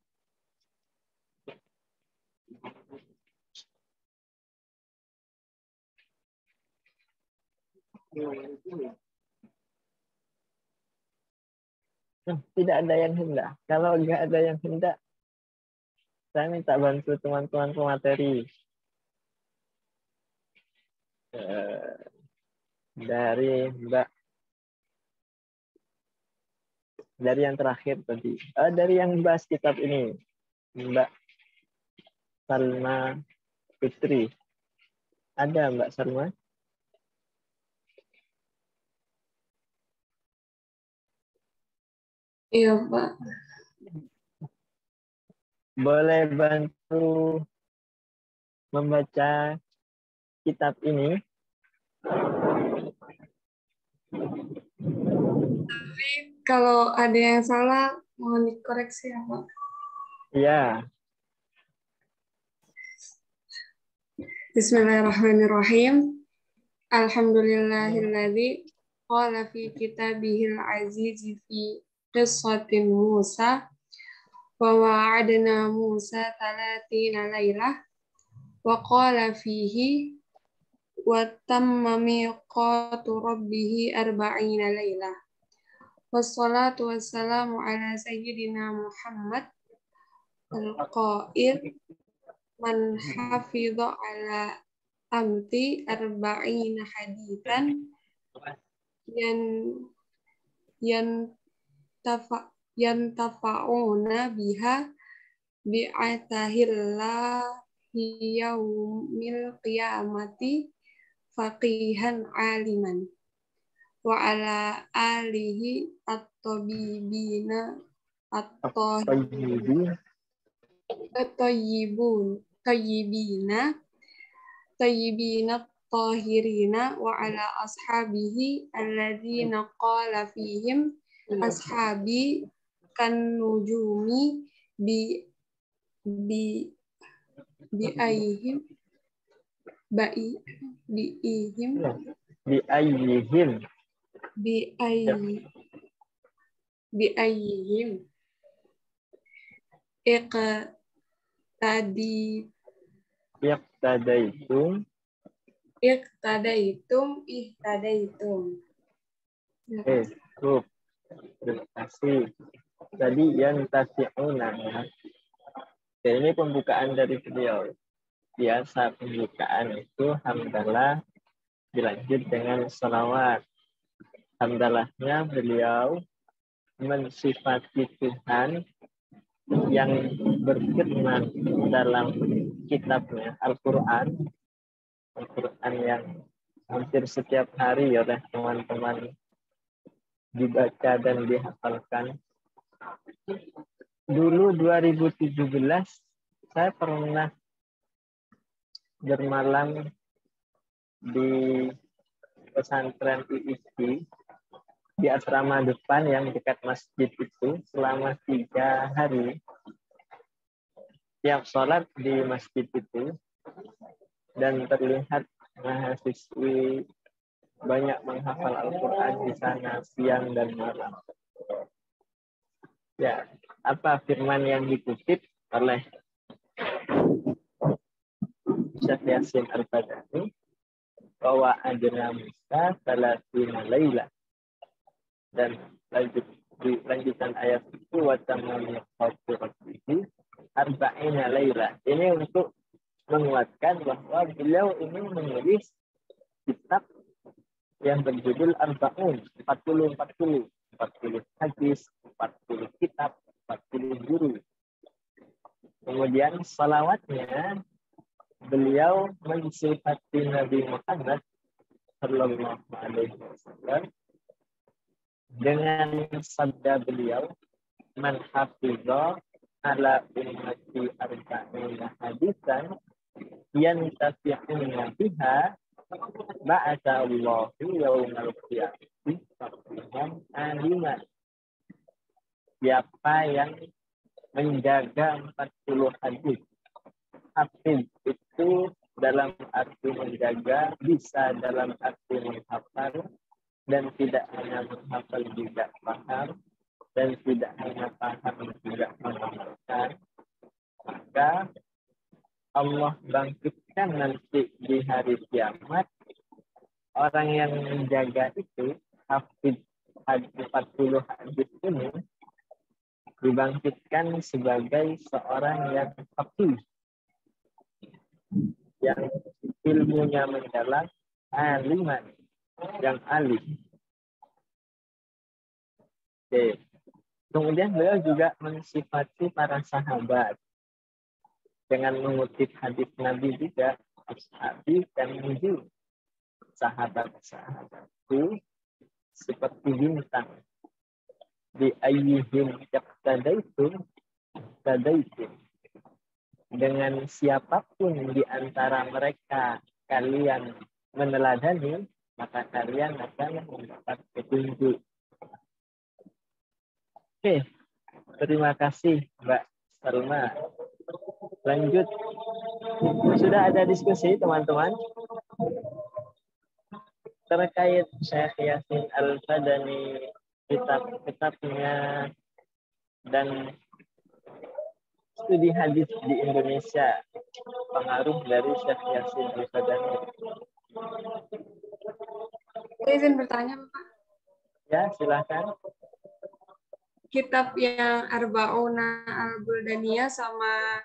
Tidak ada yang hendak. Kalau nggak ada yang hendak, saya minta bantu teman-teman pemateri. Dari Mbak. Dari yang terakhir tadi. Dari yang bahas kitab ini. Mbak Salma Putri. Ada Mbak Salma? Iya, Pak. Boleh bantu membaca kitab ini? Tapi kalau ada yang salah, mohon dikoreksi ya, Pak. Iya. Bismillahirrahmanirrahim. Alhamdulillahilladzi qala fi kitabihil azizi fi qissatin Musa wa wa'adna Musa 30 lailah wa qala fihi wa tamma miqatu rabbih 40 lailah. Wassalatu wassalamu ala sayyidina Muhammad al-qail man hafidha ala amti 40 hadithan yantafa'una biha bi'atahillahi yaumil qiyamati faqihan aliman wa ala alihi at-tabibina tayyibina tahirina wa ala ashabihi alladzina qala fihim ashabi kan nujumi bi ayyihim ihtadaitum. Cukup. Terima kasih. Tadi yang tafi'una ya. Oke, ini pembukaan dari beliau. Biasa pembukaan itu hamdalah dilanjut dengan salawat. Hamdalahnya beliau mensifati Tuhan yang berfirman dalam kitabnya Al-Quran yang hampir setiap hari oleh teman-teman dibaca dan dihafalkan. Dulu 2017 saya pernah bermalam di pesantren IISI di asrama depan yang dekat masjid itu selama 3 hari. Tiap sholat di masjid itu dan terlihat mahasiswi banyak menghafal Al-Quran di sana siang dan malam. Ya, apa firman yang dikutip oleh Syekh Yasin Al-Fadani bahwa adna Musa 30 lailah, dan lanjutan ayat itu wa tamamul qawli 40 lailah. Ini untuk menguatkan bahwa beliau ini menulis kitab yang berjudul Arba'un, 40 hadis, 40 kitab, 40 guru. Kemudian salawatnya beliau mensifati Nabi Muhammad Sallallahu Alaihi Wasallam dengan sabda beliau, man hafidha ala ummati arba'ina hadisan yantafi'una biha ba'atha Allahu yawmal qiyamati faqihan aliman. Siapa yang menjaga 40 hadis. Hafid itu dalam arti menjaga, bisa dalam arti menghafal, dan tidak hanya menghafal juga paham, dan tidak hanya paham juga mengamalkan, maka Allah bangkitkan nanti di hari kiamat orang yang menjaga itu, hafid 40 hadis ini, dibangkitkan sebagai seorang yang faqih, yang ilmunya mendalam, aliman, yang alim. Oke. Kemudian beliau juga mensifati para sahabat dengan mengutip hadis Nabi juga, ashabi dan nujum. Sahabat-sahabatku seperti bintang. Di ayyihim yaqtadaitum tadaitum. Dengan siapapun di antara mereka kalian meneladani, maka kalian akan mendapat petunjuk. Oke, terima kasih Mbak Salma. Lanjut, sudah ada diskusi teman-teman terkait Syekh Yasin Al-Fadani, kitab-kitabnya, dan studi hadis di Indonesia, pengaruh dari Syekh Yasin Al-Fadani. Saya izin bertanya, Pak. Ya, silakan. Kitab yang Arba'una Al-Buldaniyah sama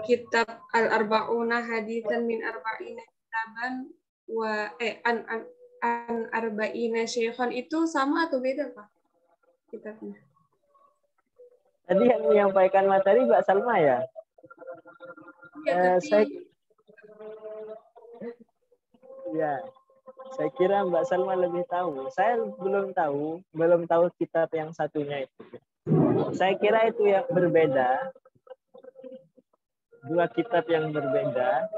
kitab Al-Arba'una Hadisan min Arba'ina Kitaban wa an Arba'ina Syaikhan itu sama atau beda, Pak? Kitabnya. Tadi yang menyampaikan materi Mbak Salma ya? Ya, tapi... Saya kira Mbak Salma lebih tahu. Saya belum tahu kitab yang satunya itu. Saya kira itu yang berbeda. Dua kitab yang berbeda.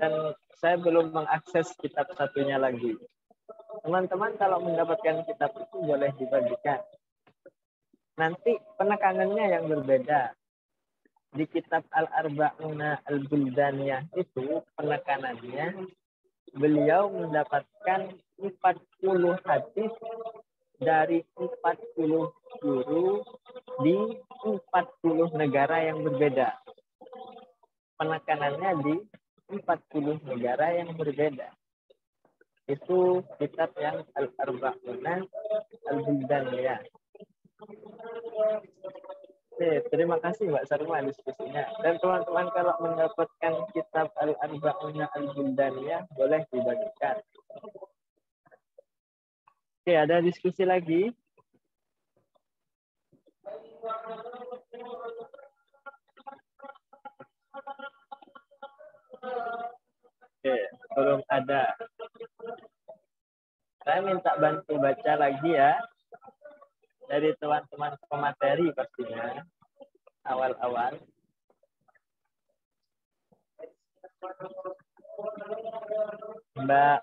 Dan saya belum mengakses kitab satunya lagi. Teman-teman kalau mendapatkan kitab itu boleh dibagikan. Nanti penekanannya yang berbeda. Di kitab Al-Arba'una Al-Buldaniyah itu penekanannya beliau mendapatkan 40 hadis dari 40 guru di 40 negara yang berbeda. Penekanannya di 40 negara yang berbeda. Itu kitab yang Al-Arba'una Al-Buldaniyah. Oke, terima kasih Mbak Sarma diskusinya. Dan teman-teman kalau mendapatkan kitab Al-Arba'una Al-Buldaniyah boleh dibagikan. Oke, ada diskusi lagi? Oke, belum ada. Saya minta bantu baca lagi ya. Dari teman-teman pemateri pastinya awal-awal. Mbak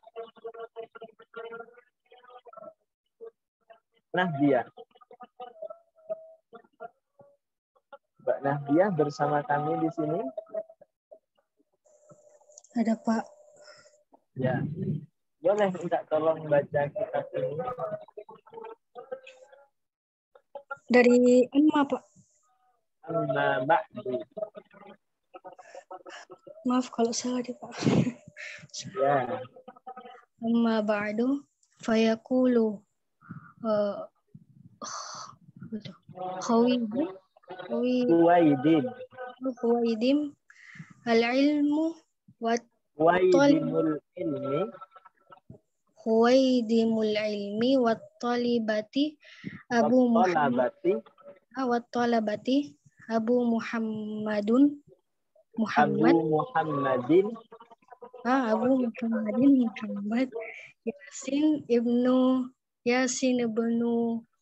Nahdia. Mbak Nahdia bersama kami di sini. Ada Pak. Ya, boleh minta tolong baca kitab ini. Dari Amma, Pak. Amma ba'du. Maaf kalau salah deh, Pak. Ya. Amma ba'du fayaqulu Khuwaidim al-ilmu Huwaidimul ilmi wat-talibati Abu Muhammadun Muhammad. Abu Muhammadin. Abu Muhammadin Muhammad Yasin ibnu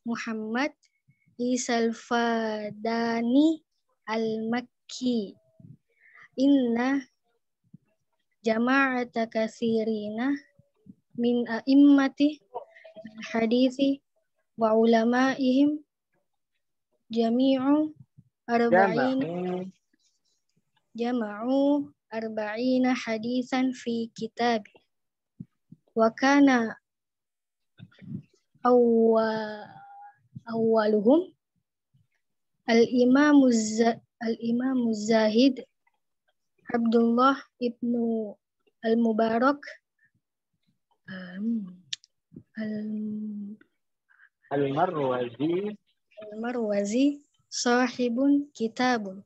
Muhammad Isal Fadani al-Makki. Inna jama'ata katsirina min a'immati hadithi wa ulama'ihim jama'u arba'ina hadithan fi kitab wa kana awwaluhum al-imamu Zahid Abdullah ibnu al-Mubarak al-Marwazi sahibun kitabun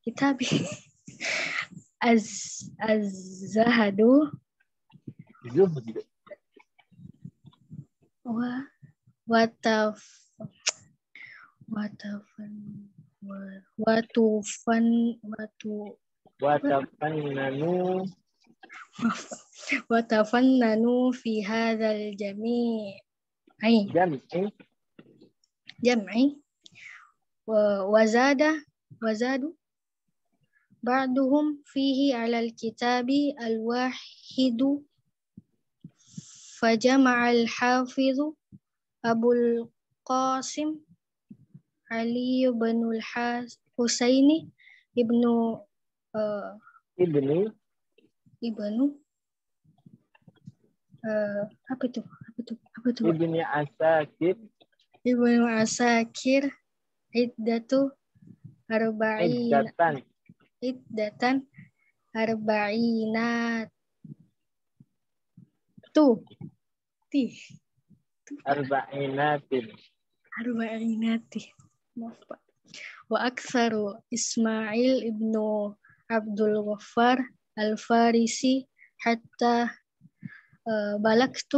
kitabi az-zahadu watafannanu fi hadzal jam'i wazadu ba'duhum fihi 'alal kitabi al-wahidu fajama'al hafidhu Abul Qasim Ali bin Husaini ibnu Ibnu Asakir iddatan arba'inati. Maaf, Pak. Wa aktsaru Ismail ibnu Abdul Ghaffar al-Farisi hatta balagat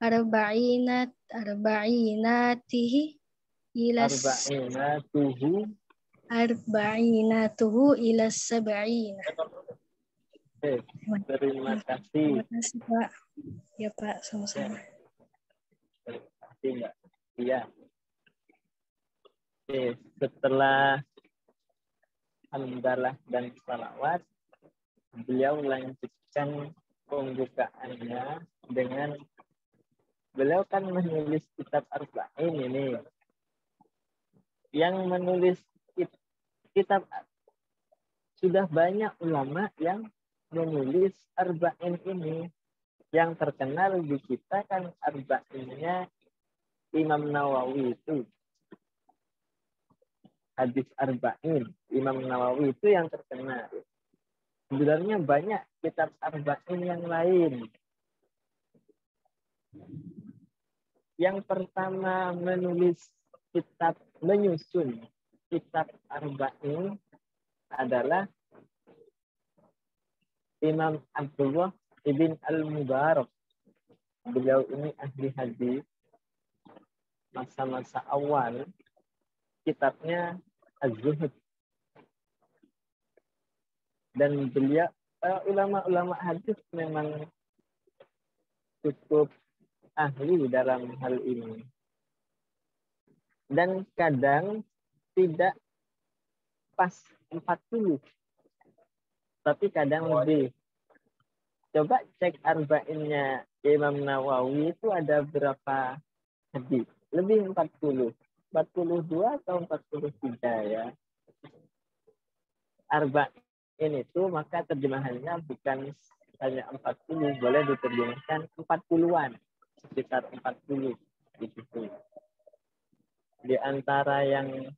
arba'inatihi ila sab'ina. Terima kasih. Terima kasih, Pak. Ya, Pak, sama-sama. Terima kasih, Mbak. Iya. Setelah hamdalah dan salawat, beliau lanjutkan pembukaannya dengan beliau kan menulis kitab Arba'in ini. Yang menulis kitab sudah banyak ulama yang menulis Arba'in ini. Yang terkenal di kita kan Arba'innya Imam Nawawi itu. Hadis Arba'in Imam Nawawi itu yang terkenal. Sebenarnya banyak kitab Arba'in yang lain. Yang pertama menyusun kitab Arba'in adalah Imam Abdullah ibn al-Mubarak. Beliau ini ahli hadis. Masa-masa awal kitabnya Az-Zuhud. Dan beliau ulama-ulama hadis memang cukup ahli dalam hal ini. Dan kadang tidak pas 40. Tapi kadang lebih. Coba cek Arba'innya Imam Nawawi itu ada berapa hadis? Lebih 40. 42 atau 43 ya. Arba'in itu maka terjemahannya bukan hanya 40, boleh diterjemahkan 40-an. Sekitar 40 gitu. Di antara yang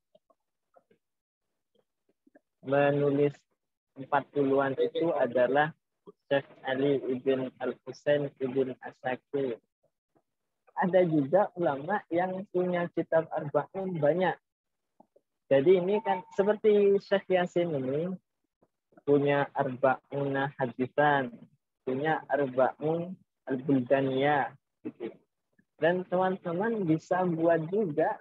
menulis 40-an itu adalah Syekh Ali ibn Al-Husain ibn Asakir. Ada juga ulama yang punya kitab Arba'in banyak. Jadi ini kan seperti Syekh Yasin ini punya Arba'una hadisan. punya Arba'un Al-Buldaniyah gitu. Dan teman-teman bisa buat juga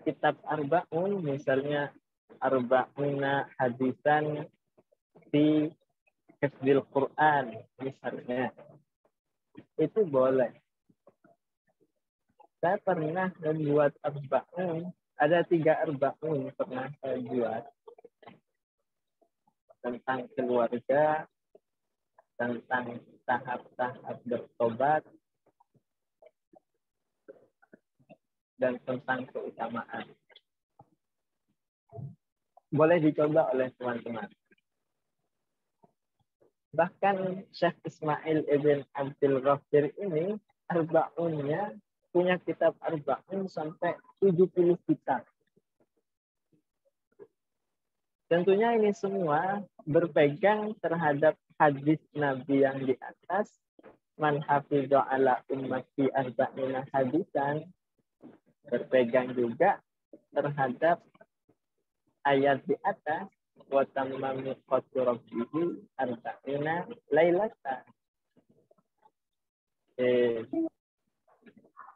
kitab Arba'un, misalnya Arba'una hadisan di Hifdzil Quran misalnya. Itu boleh. Saya pernah membuat Arba'un, ada 3 Arba'un pernah saya buat. Tentang keluarga, tentang tahap-tahap bertobat, dan tentang keutamaan. Boleh dicoba oleh teman-teman. Bahkan Syekh Ismail ibn Abdul Ghafir ini, Arba'unnya, punya kitab Arba'un sampai 70 kitab. Tentunya ini semua berpegang terhadap hadis Nabi yang di atas, man hafidha ala ummati arba'ina hadisan, berpegang juga terhadap ayat di atas, wa tamma miqatu rabbihi arba'ina lailatan.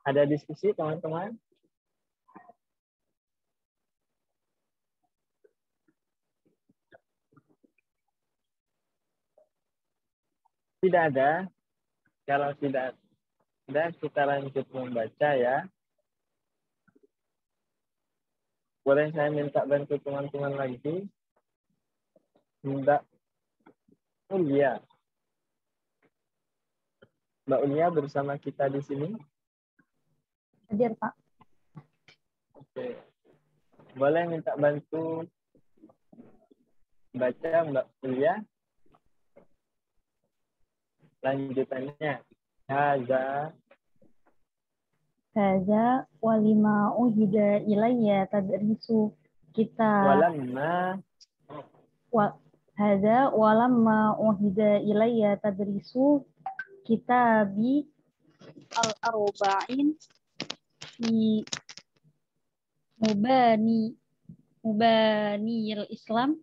Ada diskusi teman-teman? Tidak ada. Kalau tidak ada, kita lanjut membaca ya. Boleh saya minta bantu teman-teman lagi? Mbak Ulia. Mbak Ulia bersama kita di sini? Hadir, Pak. Oke. Boleh minta bantu baca Mbak Ulia? Lanjutannya. Haza walima uhida ilayya tadrisu kita Haza walamma uhida ilayya tadrisu kitabi al-arba'in fi mubaniyil Islam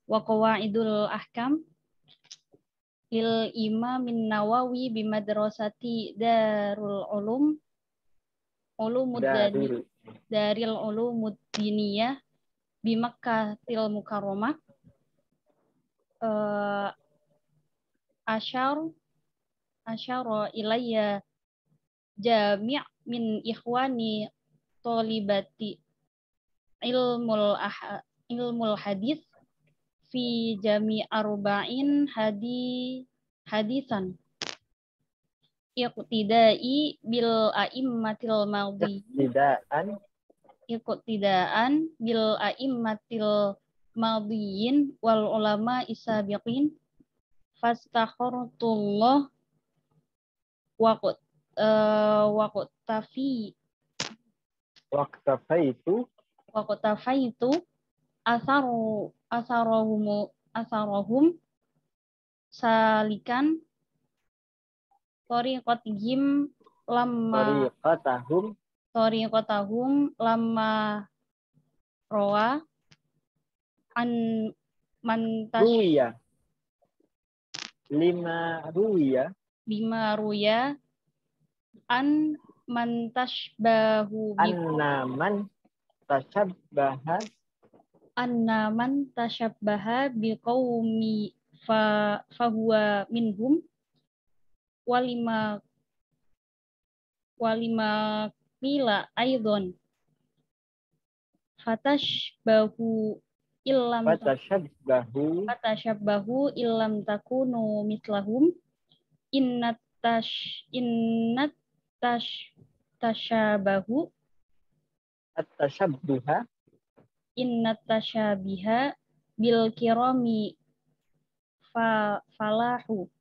wa qawaidul ahkam lil Imamin Nawawi bimadrasati Darul Ulumuddiniyah bi Makkatil Mukarramah asyara ilayya jami' min ikhwani thalibati ilmul hadis fi jami' arba'in hadisan iqtidai bil a'immatil madhiyin wal ulama isabiqin fastakhartullah waqtafaitu asarahum salikan tariqatahum lamma rawa an lima ruya an man tashbahu anna man tashabbaha biqaumi fahuwa minhum walima qila aidan fatashabbahu illam takunu mislahum innat tashabiha bil kirami falahu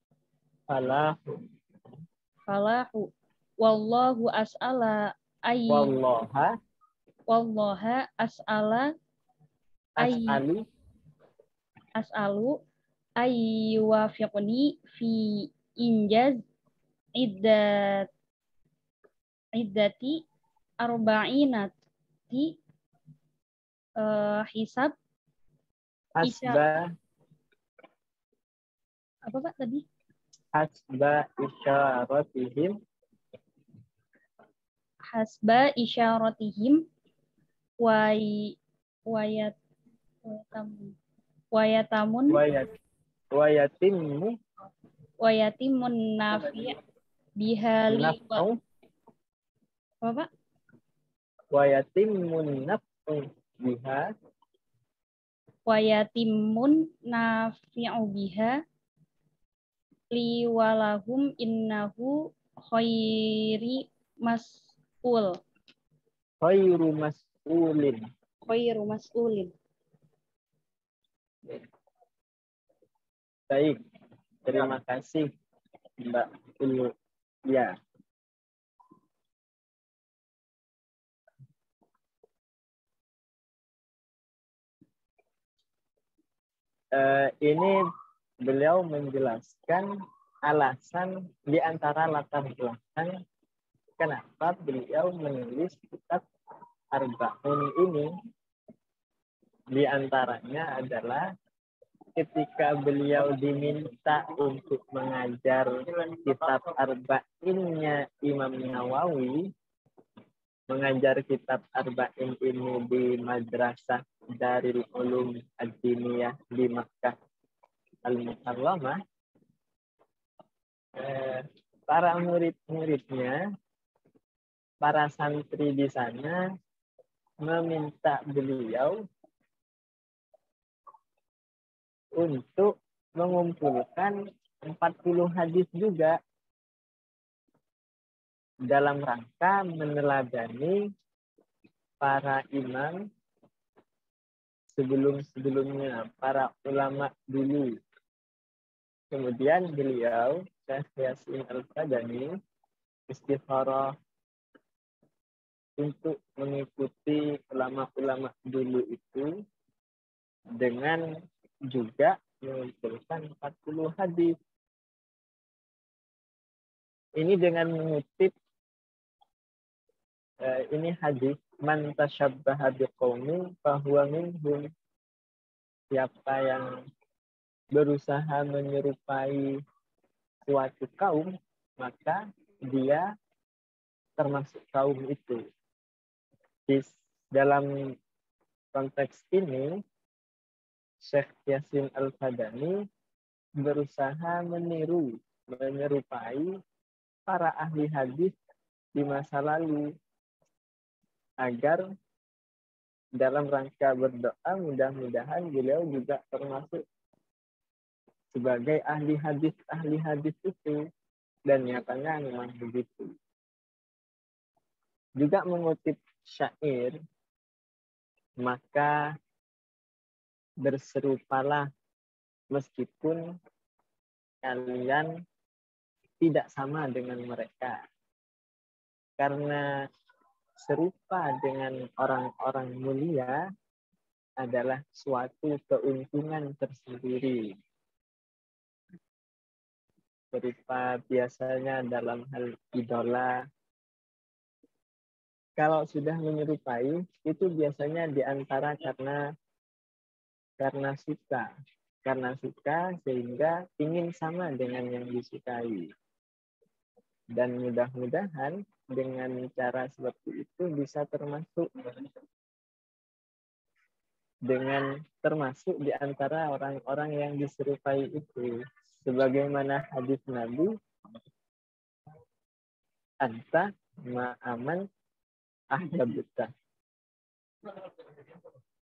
wallahu as'ala as'alu ayyuwafiqni fi injaz iddati arba'inati hisab Apa Pak tadi? Hasba isyaratihim. Hasba isyaratihim wayat wayatamun Wayatimmu wayatimun nafi' bihali naf'u apa Pak? wayatimmun naf'u biha Wayatimun nafi'u biha liwalahum innahu khairi mas'ul. khairu mas'ulin. Khairu mas'ulin. Baik, terima kasih Mbak Ulu. Ya. Ini beliau menjelaskan alasan di antara latar belakang kenapa beliau menulis kitab Arba'un ini. Di antaranya adalah ketika beliau diminta untuk mengajar kitab Arba'innya Imam Nawawi, mengajar kitab Arba'in ini di Madrasah Darul Ulum Ad-Diniyah di Makkah Al-Mukarramah, para murid-muridnya, para santri di sana meminta beliau untuk mengumpulkan 40 hadis juga dalam rangka meneladani para imam sebelum-sebelumnya, para ulama dulu. Kemudian beliau, Syekh Yasin Al-Fadani, istikharah untuk mengikuti ulama-ulama dulu itu dengan juga mengumpulkan 40 hadis. Ini dengan mengutip ini hadis man tasyabbaha biqaumin fahuwa minhum. Siapa yang berusaha menyerupai suatu kaum, maka dia termasuk kaum itu. Dalam konteks ini, Syekh Yasin Al-Fadani berusaha menyerupai para ahli hadis di masa lalu agar dalam rangka berdoa mudah-mudahan beliau juga termasuk sebagai ahli hadis itu, dan nyatanya memang begitu. Juga mengutip syair, maka berserupalah meskipun kalian tidak sama dengan mereka. Karena serupa dengan orang-orang mulia adalah suatu keuntungan tersendiri. Serupa biasanya dalam hal idola. Kalau sudah menyerupai, itu biasanya diantara karena suka. Karena suka sehingga ingin sama dengan yang disukai. Dan mudah-mudahan dengan cara seperti itu bisa termasuk di antara orang-orang yang diserupai itu. Sebagaimana hadis Nabi, anta ma'aman ahbabta.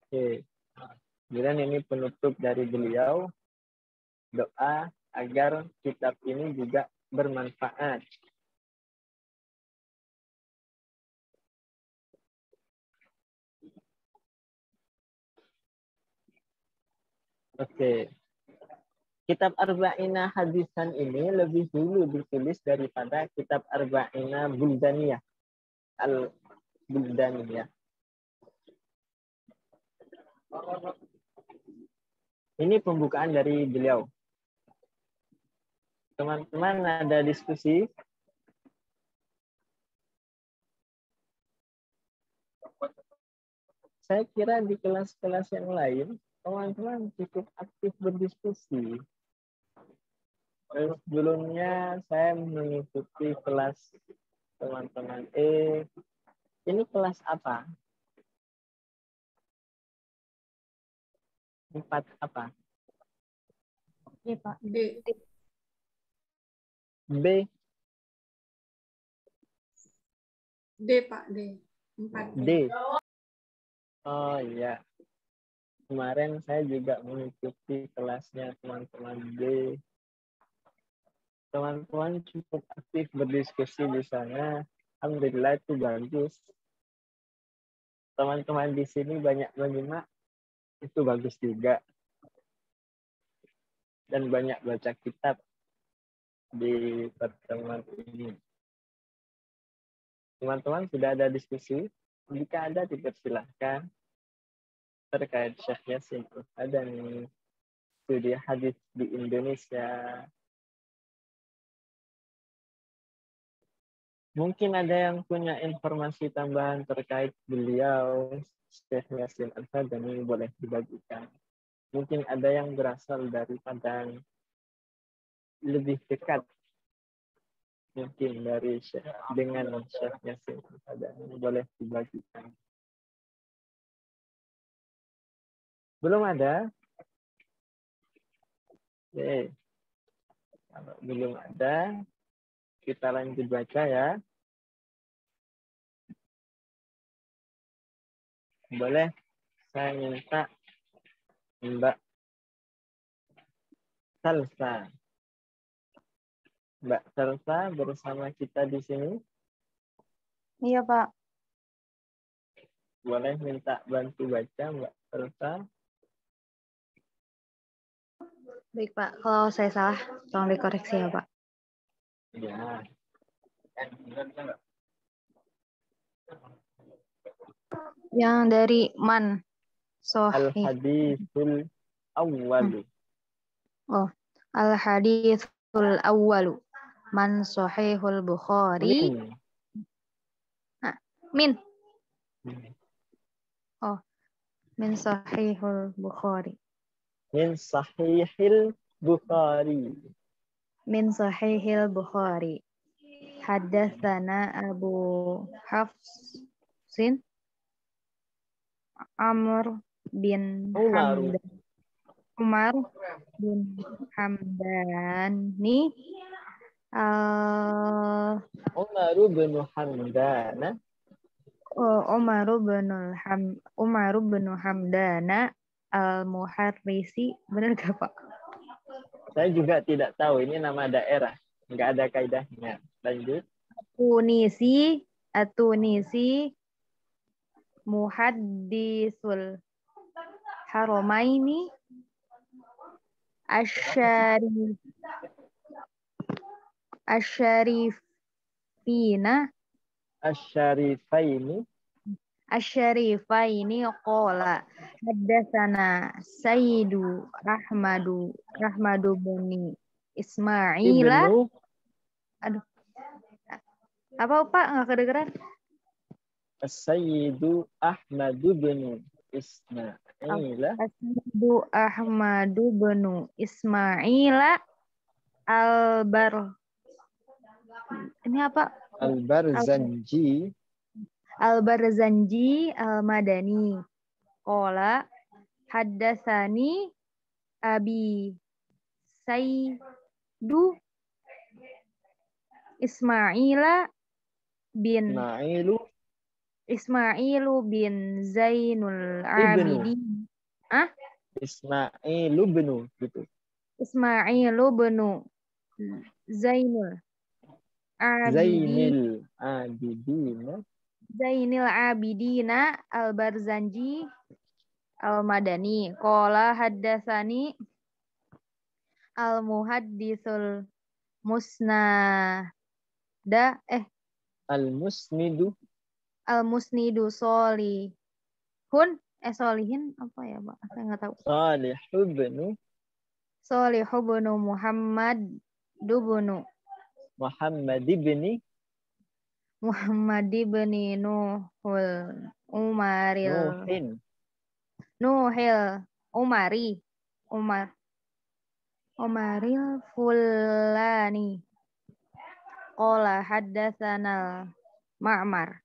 Oke. Kemudian ini penutup dari beliau, doa agar kitab ini juga bermanfaat. Oke. Kitab Arba'ina Hadisan ini lebih dulu ditulis daripada kitab Arba'ina Buldaniyah. Al-Buldaniyah. Ini pembukaan dari beliau. Teman-teman ada diskusi? Saya kira di kelas-kelas yang lain, teman-teman cukup aktif berdiskusi. Sebelumnya saya mengikuti kelas teman-teman Ini kelas apa? 4 apa? Iya, Pak. D. B. D, Pak. D. 4. D. Oh iya. Kemarin saya juga mengikuti kelasnya teman-teman D. Teman-teman cukup aktif berdiskusi di sana. Alhamdulillah itu bagus. Teman-teman di sini banyak menyimak. Itu bagus juga. Dan banyak baca kitab di pertemuan ini. Teman-teman sudah ada diskusi? Jika ada, dipersilahkan terkait Syekh Yasin Al-Fadani, studi hadis di Indonesia. Mungkin ada yang punya informasi tambahan terkait beliau, Syekh Yasin Al-Fadani, boleh dibagikan. Mungkin ada yang berasal dari Padang, lebih dekat mungkin dari dengan Syekh Yasin Al-Fadani, boleh dibagikan. Belum ada? Oke. Kalau belum ada, kita lanjut baca ya. Boleh saya minta Mbak Salsa. Mbak Salsa bersama kita di sini. Iya, Pak. Boleh minta bantu baca Mbak Salsa. Baik, Pak. Kalau saya salah, tolong dikoreksi ya, Pak. Ya. Yang dari man Sohih. Al-hadithul awwalu. Oh, al-hadithul awwalu. Man Sohihul Bukhari. Min. Oh, min Sahihul Bukhari. Min Sahihil Bukhari. Min Sahihil Bukhari. Haddatsana Abu Hafsin Amr bin Hamdan. Umar bin Hamdani. Umar bin Hamdana. Umar bin Hamdana al-Muharrisi. Benar gak, Pak? Saya juga tidak tahu. Ini nama daerah. Nggak ada kaidahnya. Lanjut. At-Tunisi Muhaddisul Haramaini Asyarifaini qala haddatsana Sayyidu Rahmadu bin Ismaila. Aduh. Apa, Pak? Nggak kedengeran? Sayyidu Ahmadu bin Ismaila. Sayyidu Ahmadu bin Ismaila Ini apa? Al-Barzanji. Al-Barzanji al-Madani. Qala haddatsani Abi Sayyidu Ismailu bin Zainul Abidin. Ismailu bin gitu. Ismailu bin Zainul Abidin. Zainil Abidina al-Barzanji al-Madani. Qala haddatsani al-muhaddisul Al-Musnidu Solihin apa ya, Pak? Saya nggak tahu. Salihu bin Muhammad ibn Nuhil Umari Umaril Fulani. Qala haddatsana Ma'maru.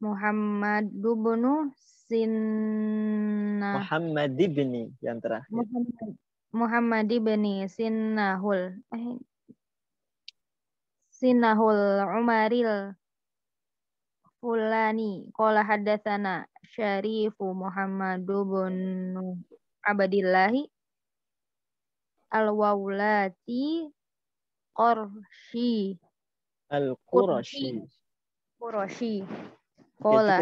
Muhammadu bnu Sinna. Muhammad ibni yang terakhir. Muhammad ibni Sinnahul Umaril Fulani qala haddatsana Syarifu Muhammadu bnu Abdillahi Al-Wawlati Qurashi. Qala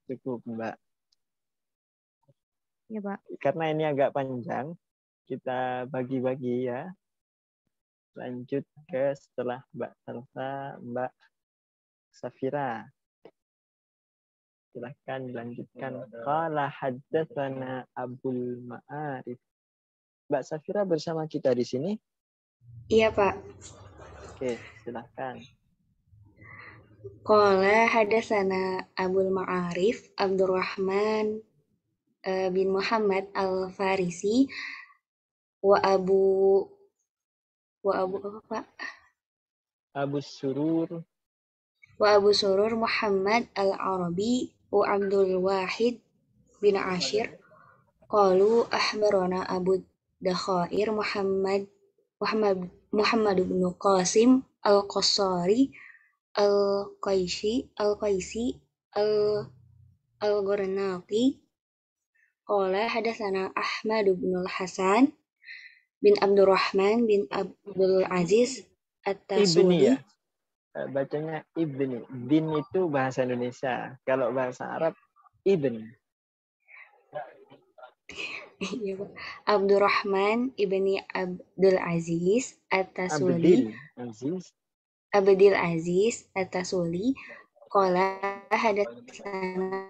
Cukup, Mbak. Ya, Pak. Karena ini agak panjang, kita bagi-bagi ya. Lanjut ke setelah Mbak Salsa, Mbak Safira. Silahkan dilanjutkan. Qala haddatsana Abul Ma'arif. Mbak Safira bersama kita di sini? Iya, Pak. Oke, silahkan. Qala hadatsana Abul Ma'arif Abdurrahman bin Muhammad Al-Farisi wa Abu apa, Pak? Abu Surur Muhammad Al-Arabi wa Abdul Wahid bin Ashir qalu ahbarana Abu Dakhair Muhammad bin Qasim Al-Qassari Al-Qaisi Al-Ghornaqi qala hadatsana Ahmad bin Hasan bin Abdurrahman bin Abdul Aziz At-Tasuli. Ibni ya? Bacanya ibni. Bin itu bahasa Indonesia. Kalau bahasa Arab, ibn. Abdurrahman ibni Abdul Aziz At-Tasuli. Abdul Aziz At-Tasuli qala hadatsana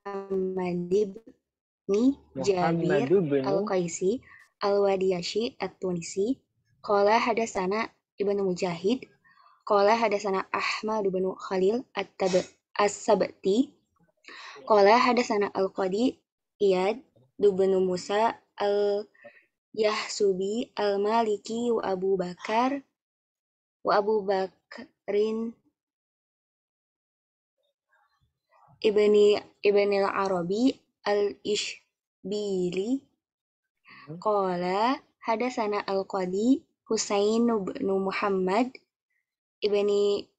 Muhammad ibni Jabir Al-Qaisi Al-Wadiyashi At-Tunisi qala hadatsana Ibnu Mujahid qala hadatsana Ahmad bin Khalil As-Sabti qala hadatsana Al-Qadi Iyad bin Musa Al-Yahsubi Al-Maliki wa Abu Bakrin Ibni al-Arabi Al-Ishbili qala hadatsana Al-Qadi Husain bin Muhammad Ibni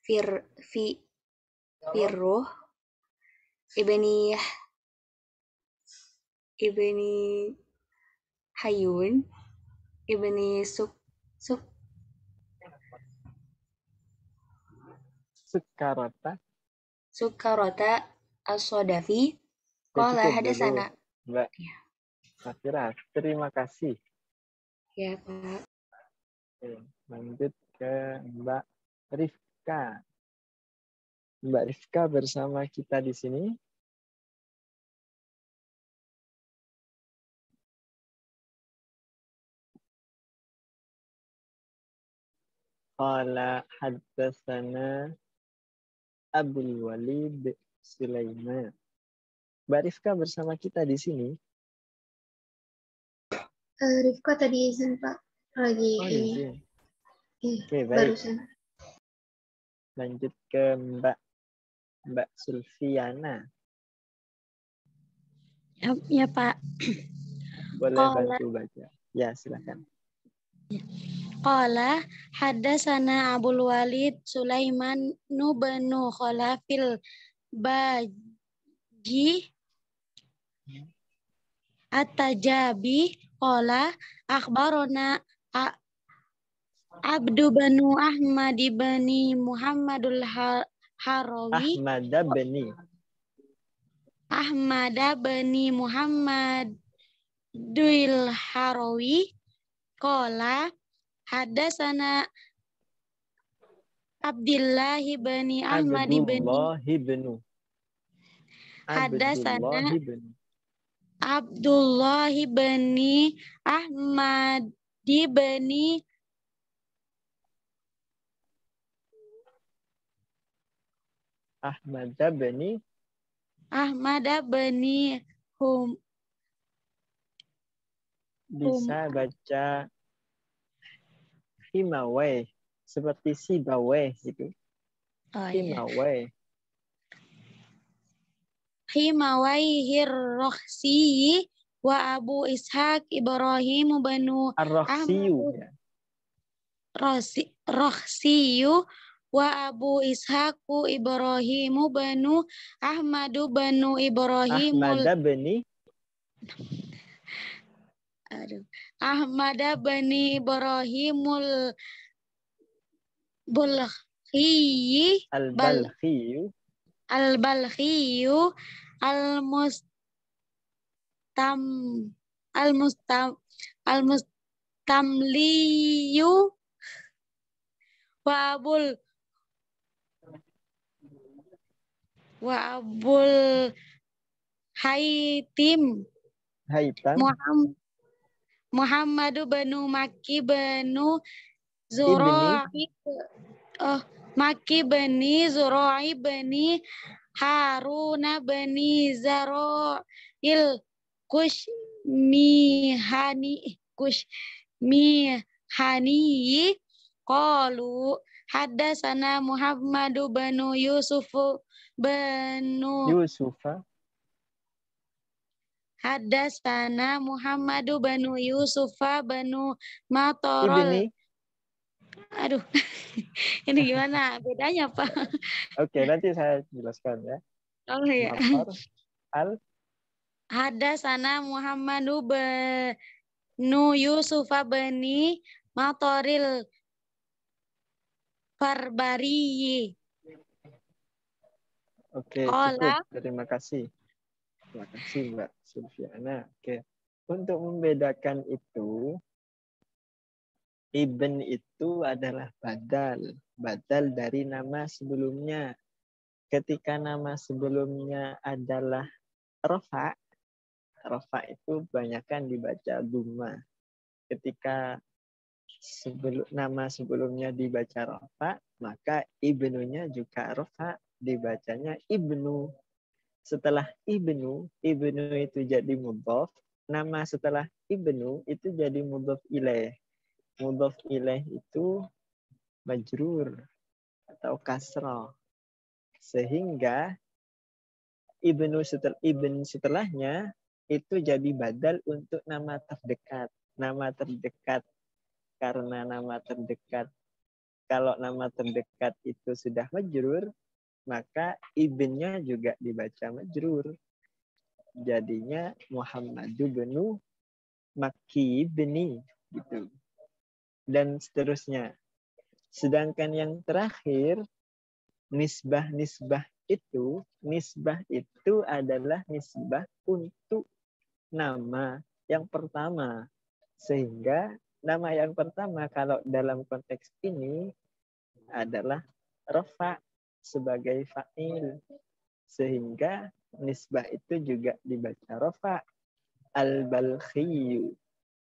Firruh Ibni Hayun Ibni Sukarota As-Sodafi qala hadatsana. Mbak Safira, terima kasih. Ya, Pak. Lanjut ke Mbak Rifka. Mbak Rifka bersama kita di sini. Qala haddatsana Abdul Walid Sulaiman. Mbak Rifka bersama kita di sini. Rifka tadi izin, Pak. Lagi izin. Oke, baik. Barusan. Lanjut ke Mbak Sulfiana. Ya, Pak. Boleh bantu baca. Ya, silakan. Qala haddatsana Abdul Walid Sulaiman bin Khalafil Baji At-Tajabi qala akhbarana Abdu banu Ahmad ibni Muhammadul Harawi Ahmad bani Muhammadul Harawi qala hadatsana Abdullah bin Ahmad bin hadatsana Abdullah bin Ahmad bin Ahmad bin Hum bisa baca Himawai seperti Sibawai gitu. Himawai. Himawai Hirrohsi wa Abu Ishaq Ibrahim banu Ar-Rohsiyu. Ya. Rohsiyu wa Abu Ishaqu Ibrahimu banu Ahmadu banu Ibrahimul Ahmada bani Ibrahimul Balkhiyu Al-Balkhiyu Al-Mustamliyu wa Abul Haitim Muhammadu banu Maki banu Zura'i Maki bani Zura'i bani Haruna bani Zaro'il Kushmihani qalu haddatsana Muhammadu banu Yusufa Haddatsana Muhammadu banu Yusufa banu Matorol. Aduh, ini gimana bedanya, Pak? Oke, nanti saya jelaskan ya. Oh iya. Haddatsana Muhammadu banu Yusufa bani Matoril Barbari. Oke, cukup. Terima kasih. Terima kasih Mbak Sulfiana. Oke. Untuk membedakan itu, Ibn itu adalah badal dari nama sebelumnya. Ketika nama sebelumnya adalah Rafa itu banyakkan dibaca dhamma. Ketika nama sebelumnya dibaca Rafa, maka ibnunya juga Rafa, dibacanya ibnu. Setelah ibnu itu jadi mudhaf, nama setelah ibnu itu jadi mudhaf ilaih. Mudhaf ilaih itu majrur atau kasrah. Sehingga ibn setelahnya itu jadi badal untuk nama terdekat. Nama terdekat karena nama terdekat. Kalau nama terdekat itu sudah majrur, maka ibnnya juga dibaca majrur. Jadinya Muhammadu benu Makki beni gitu. Dan seterusnya. Sedangkan yang terakhir nisbah itu adalah nisbah untuk nama yang pertama. Sehingga nama yang pertama kalau dalam konteks ini adalah rafa sebagai fa'il. Sehingga nisbah itu juga dibaca rafa. Al-Balkhiyu,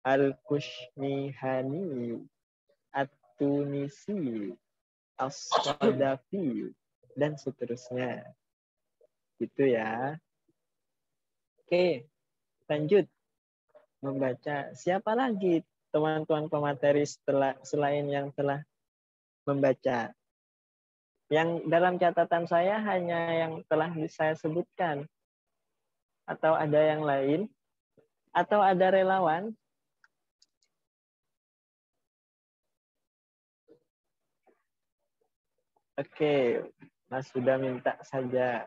Al-Kushmihaniyu, At-Tunisiyu, As-Sadafiyu, dan seterusnya. Gitu ya. Oke, lanjut. Membaca. Siapa lagi teman-teman pemateri selain yang telah membaca? Yang dalam catatan saya hanya yang telah saya sebutkan. Atau ada yang lain? Atau ada relawan? Oke, Mas sudah minta saja.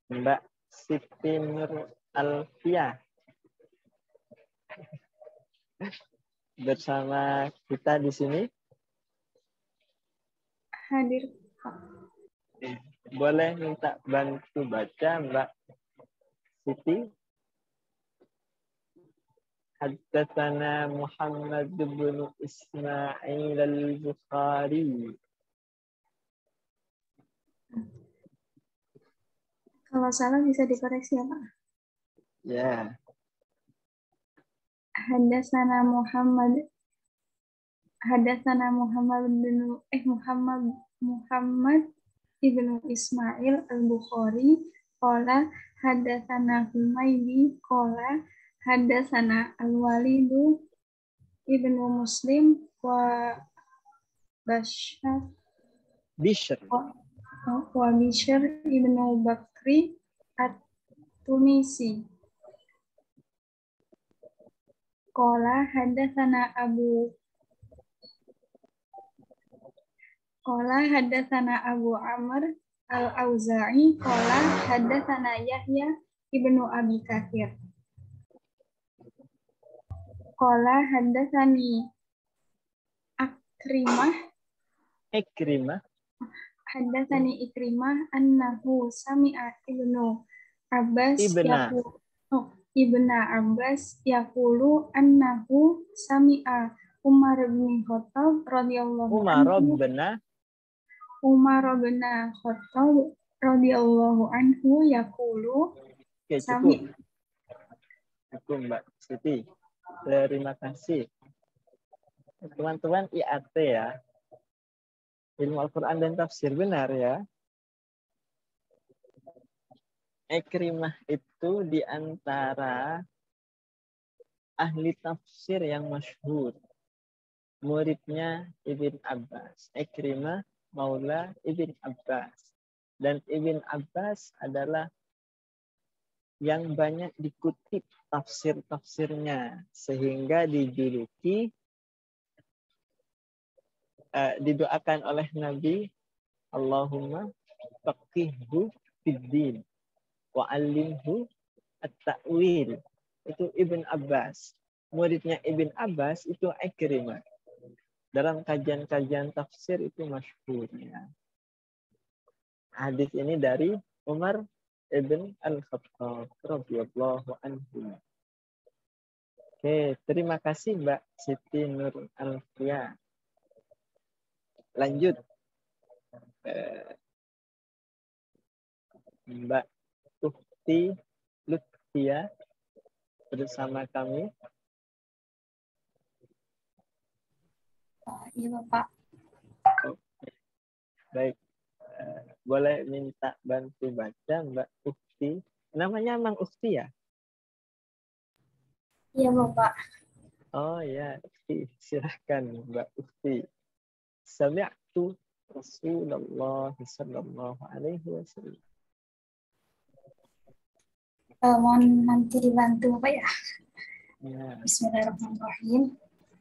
Mbak Siti Nur Alfia bersama kita di sini. Hadir. Boleh minta bantu baca Mbak Siti? Haddatsana Muhammad bin Ismail al-Bukhari. Kalau salah bisa dikoreksi ya Pak? Ya. Haddatsana Muhammad ibnu Ismail al-Bukhari qala hadatsana Humaydi qala hadatsana al-Walidu ibnu Muslim wa Bishr ibnu Bakri at-Tunisi qala hadatsana Abu Amr al-Auza'i qala hadatsana Yahya ibnu Abi Katsir qala hadatsani Ikrimah annahu sami'a Ibnu Abbas yaqulu annahu sami'a Umar bin Khattab radhiyallahu anhu yaqulu Cukup Mbak Siti. Terima kasih. Teman-teman IAT ya. Ilmu Al-Quran dan Tafsir, benar ya. Ikrimah itu di antara ahli tafsir yang masyhur. Muridnya Ibn Abbas. Ikrimah maula Ibn Abbas. Dan Ibn Abbas adalah yang banyak dikutip tafsir-tafsirnya. Sehingga dijuluki didoakan oleh Nabi, Allahumma faqihhu fid-din wa 'allimhu at-ta'wil. Itu Ibn Abbas. Muridnya Ibn Abbas itu Ikrimah. Dalam kajian-kajian tafsir itu masyhur ya. Hadis ini dari Umar ibn Al-Khattab radhiyallahu anhu. Oke, terima kasih Mbak Siti Nur Alfia. Lanjut. Mbak Ukti Lutfia bersama kami. Iya Bapak. Baik. Boleh minta bantu baca Mbak Ukti. Namanya Mang Ukti ya? Iya Bapak. Oh ya, silahkan Mbak Ukti. Sami'tu Rasulullah sallallahu alaihi wasallam. Mohon nanti dibantu Bapak ya. Bismillahirrahmanirrahim.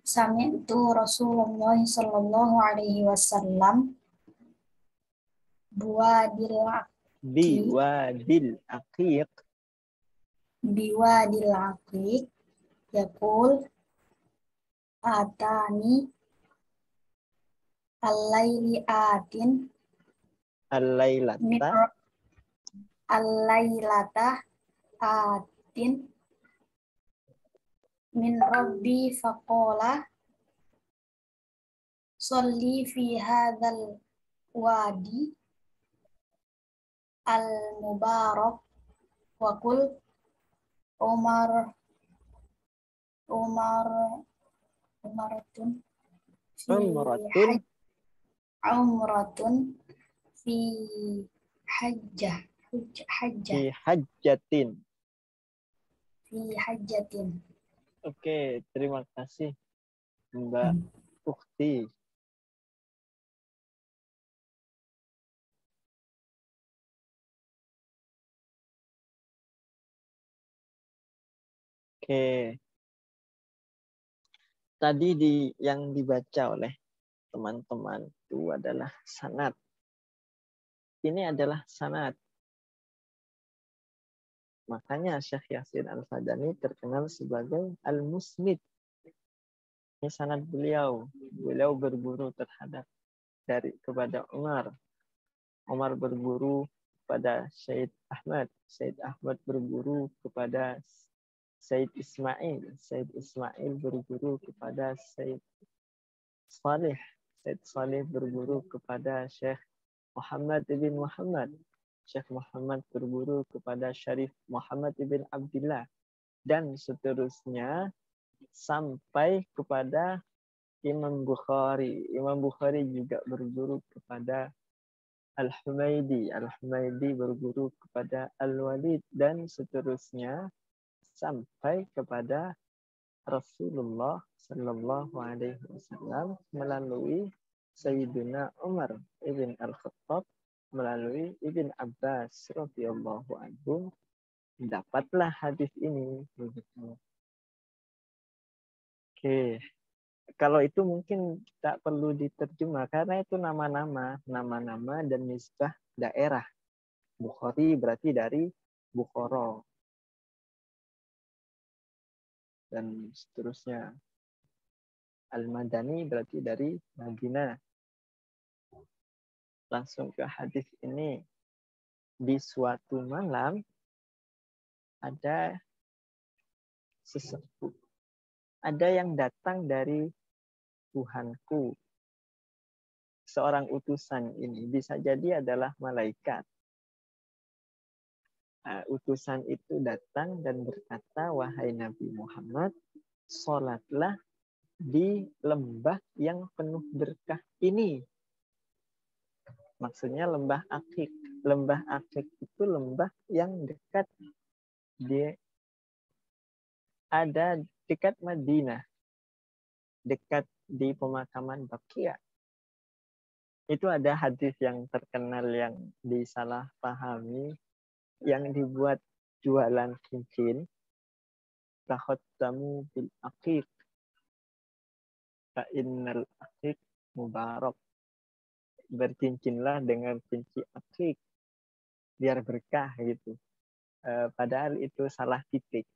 Sami'tu Rasulullah sallallahu alaihi wasallam biwadil aqiq yaqul atani al-lailata atin min rabbi faqala sholli fi hadzal wadi al-mubarak wa qul umratun fi hajjatin. Oke, terima kasih Mbak Ukti. Oke. Tadi yang dibaca oleh teman-teman itu adalah sanad. Ini adalah sanad. Makanya Syekh Yasin Al-Fadani terkenal sebagai Al-Musnid. Ini sanad beliau. Beliau berguru kepada Umar. Umar berguru kepada Syed Ahmad. Syed Ahmad berguru kepada Syed Ismail. Syed Ismail berguru kepada Syed Salih. Syed Salih berguru kepada Syekh Muhammad ibn Muhammad. Syekh Muhammad berguru kepada Syarif Muhammad ibn Abdullah. Dan seterusnya sampai kepada Imam Bukhari. Imam Bukhari juga berguru kepada Al-Humaidi. Al-Humaidi berguru kepada Al-Walid dan seterusnya sampai kepada Rasulullah Sallallahu Alaihi Wasallam melalui Sayyidina Umar ibn Al-Khattab, melalui Ibn Abbas radhiyallahu anhu, dapatlah hadis ini. Oke. Kalau itu mungkin tak perlu diterjemah karena itu nama-nama dan nisbah daerah. Bukhari berarti dari Bukhara dan seterusnya. Al-Madani berarti dari Madinah. Langsung ke hadis ini. Di suatu malam ada sesepuh, ada yang datang dari Tuhanku. Seorang utusan ini bisa jadi adalah malaikat. Utusan itu datang dan berkata, wahai Nabi Muhammad, sholatlah di lembah yang penuh berkah ini. Maksudnya lembah Aqiq. Lembah Aqiq itu lembah yang dekat, ada dekat Madinah, dekat di pemakaman Baqi'. Itu ada hadis yang terkenal yang disalahpahami, yang dibuat jualan cincin. Takhattamu bil aqiq fa innal aqiq mubarak. Bercincinlah dengan cincin aqiq biar berkah gitu. Padahal itu salah titik.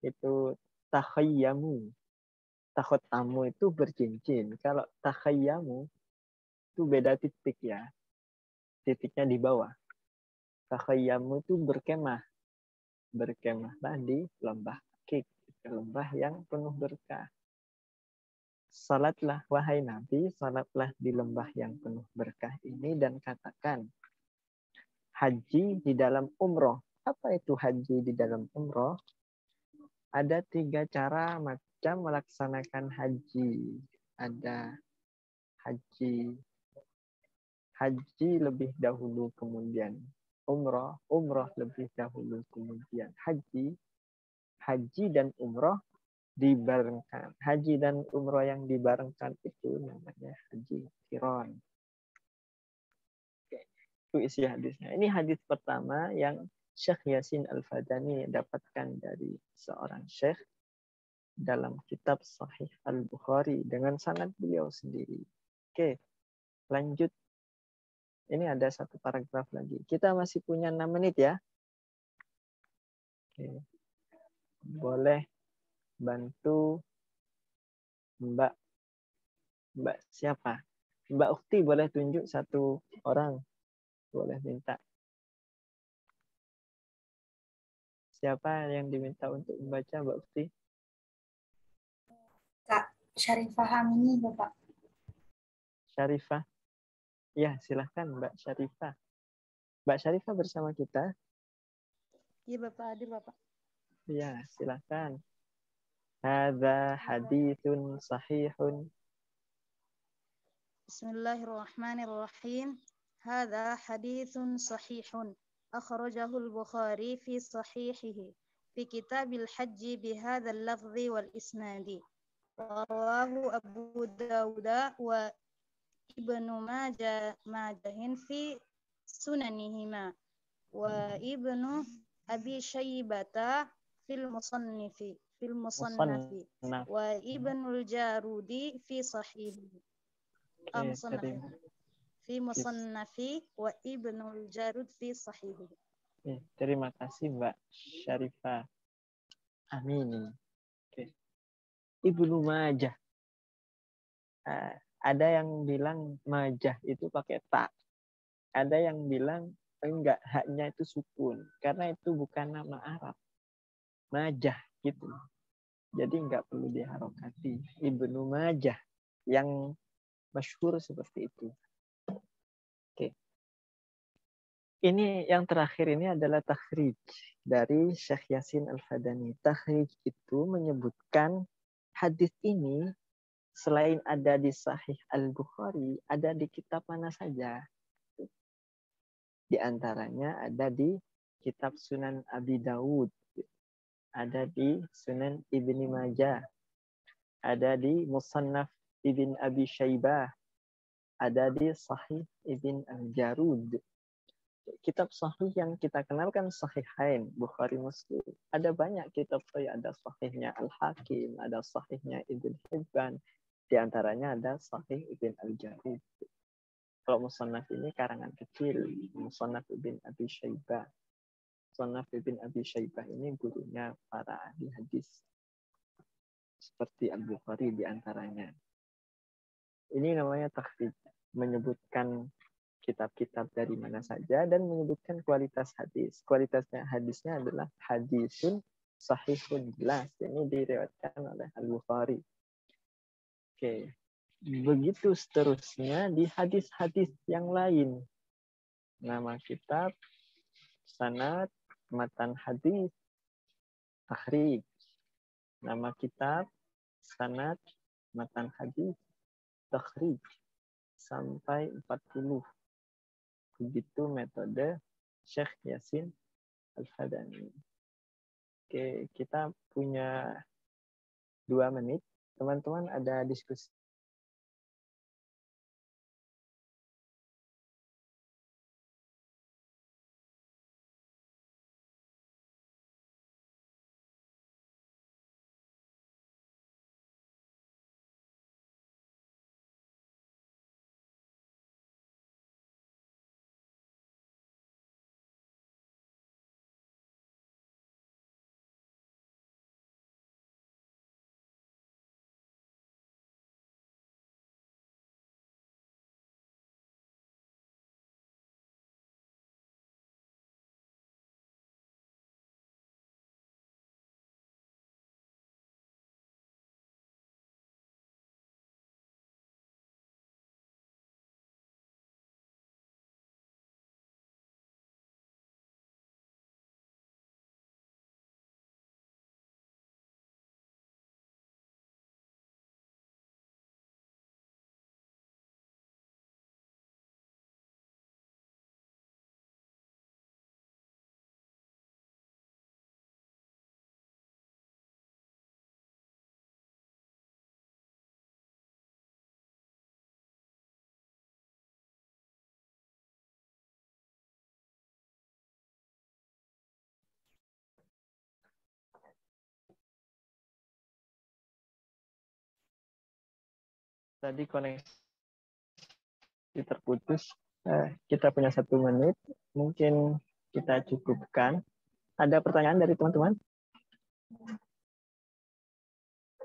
Itu takhayyamu. Takhattamu itu bercincin. Kalau takhayyamu itu beda titik ya. Titiknya di bawah. Takhayyamu itu berkemah. Berkemahlah di lembah Aqiq, lembah yang penuh berkah. Salatlah wahai Nabi, salatlah di lembah yang penuh berkah ini dan katakan, haji di dalam umroh. Apa itu haji di dalam umroh? Ada 3 cara macam melaksanakan haji. Ada haji lebih dahulu kemudian umroh lebih dahulu kemudian haji dan umroh dibarengkan. Haji dan umroh yang dibarengkan itu namanya haji qiran. Itu isi hadisnya. Ini hadis pertama yang Syekh Yasin Al-Fadani dapatkan dari seorang syekh dalam kitab Sahih Al-Bukhari dengan sanad beliau sendiri. Oke, lanjut. Ini ada 1 paragraf lagi. Kita masih punya 6 menit ya. Oke. Boleh bantu Mbak siapa? Mbak Ukti boleh tunjuk 1 orang. Boleh minta. Siapa yang diminta untuk membaca, Mbak Ukti? Kak Syarifah Amini, Bapak. Syarifah. Ya, silahkan Mbak Syarifah. Mbak Syarifah bersama kita. Iya Bapak, hadir Bapak. Ya, silahkan. Hadza haditsun sahihun. Bismillahirrahmanirrahim. Hadza haditsun sahihun. Akhrajahu al-Bukhari fi sahihihi. Fi kitabil hajji bihadzal lafzi wal isnadi. Rawahu Abu Dawud wa Ibnu Majahin fi sunanihima wa Ibnu Abi Syaibata fil musannafi wa Ibnul Jarudi fi sahihi fi musannafi wa Ibnul Jarud fi sahihi. Terima kasih Mbak Syarifah Amini. Ibnu Majah. Ada yang bilang majah itu pakai ta. Ada yang bilang enggak, haknya itu sukun. Karena itu bukan nama Arab. Majah gitu. Jadi enggak perlu diharokati. Ibnu Majah yang masyhur seperti itu. Oke. Ini yang terakhir ini adalah takhrij dari Syekh Yasin Al-Fadani. Takhrij itu menyebutkan hadis ini selain ada di Sahih Al-Bukhari, ada di kitab mana saja. Di antaranya ada di kitab Sunan Abi Dawud, ada di Sunan Ibni Majah, ada di Musannaf Ibn Abi Syaibah, ada di Sahih Ibn Al-Jarud. Kitab sahih yang kita kenal kan Sahihain, Bukhari Muslim. Ada banyak kitab sahih, ada sahihnya Al-Hakim, ada sahihnya Ibn Hibban. Di antaranya ada Sahih Ibn Al-Jarud. Kalau Musannaf ini karangan kecil, Musannaf Ibn Abi Syaibah. Musannaf Ibn Abi Syaibah ini gurunya para ahli hadis. Seperti Al-Bukhari di antaranya. Ini namanya takhrij, menyebutkan kitab-kitab dari mana saja dan menyebutkan kualitas hadis. Kualitasnya hadisnya adalah hadisun sahihun jelas. Ini diriwayatkan oleh Al-Bukhari. Oke. Begitu seterusnya di hadis-hadis yang lain. Nama kitab, sanad, matan hadis, takhrij. Nama kitab, sanad, matan hadis, takhrij. Sampai 40. Begitu metode Syekh Yasin Al-Fadani. Oke, kita punya 2 menit. Teman-teman ada diskusi? Tadi koneksi terputus. Kita punya 1 menit. Mungkin kita cukupkan. Ada pertanyaan dari teman-teman?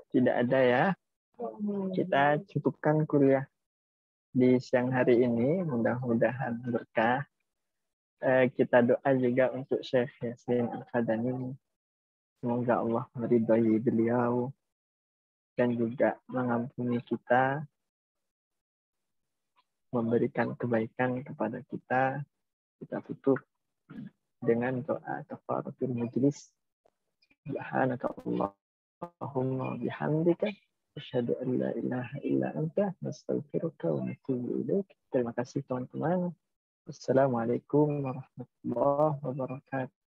Tidak ada ya. Kita cukupkan kuliah di siang hari ini. Mudah-mudahan berkah. Kita doa juga untuk Syekh Yasin Al-Fadani. Semoga Allah meridai beliau dan juga mengampuni kita, memberikan kebaikan kepada kita. Kita tutup dengan doa kafaratul majlis. Subhanaka Allahumma bihamdika asyhadu an la ilaha illa anta nastaghfiruka wa natubu ilaik. Terima kasih teman-teman. Wassalamualaikum warahmatullahi wabarakatuh.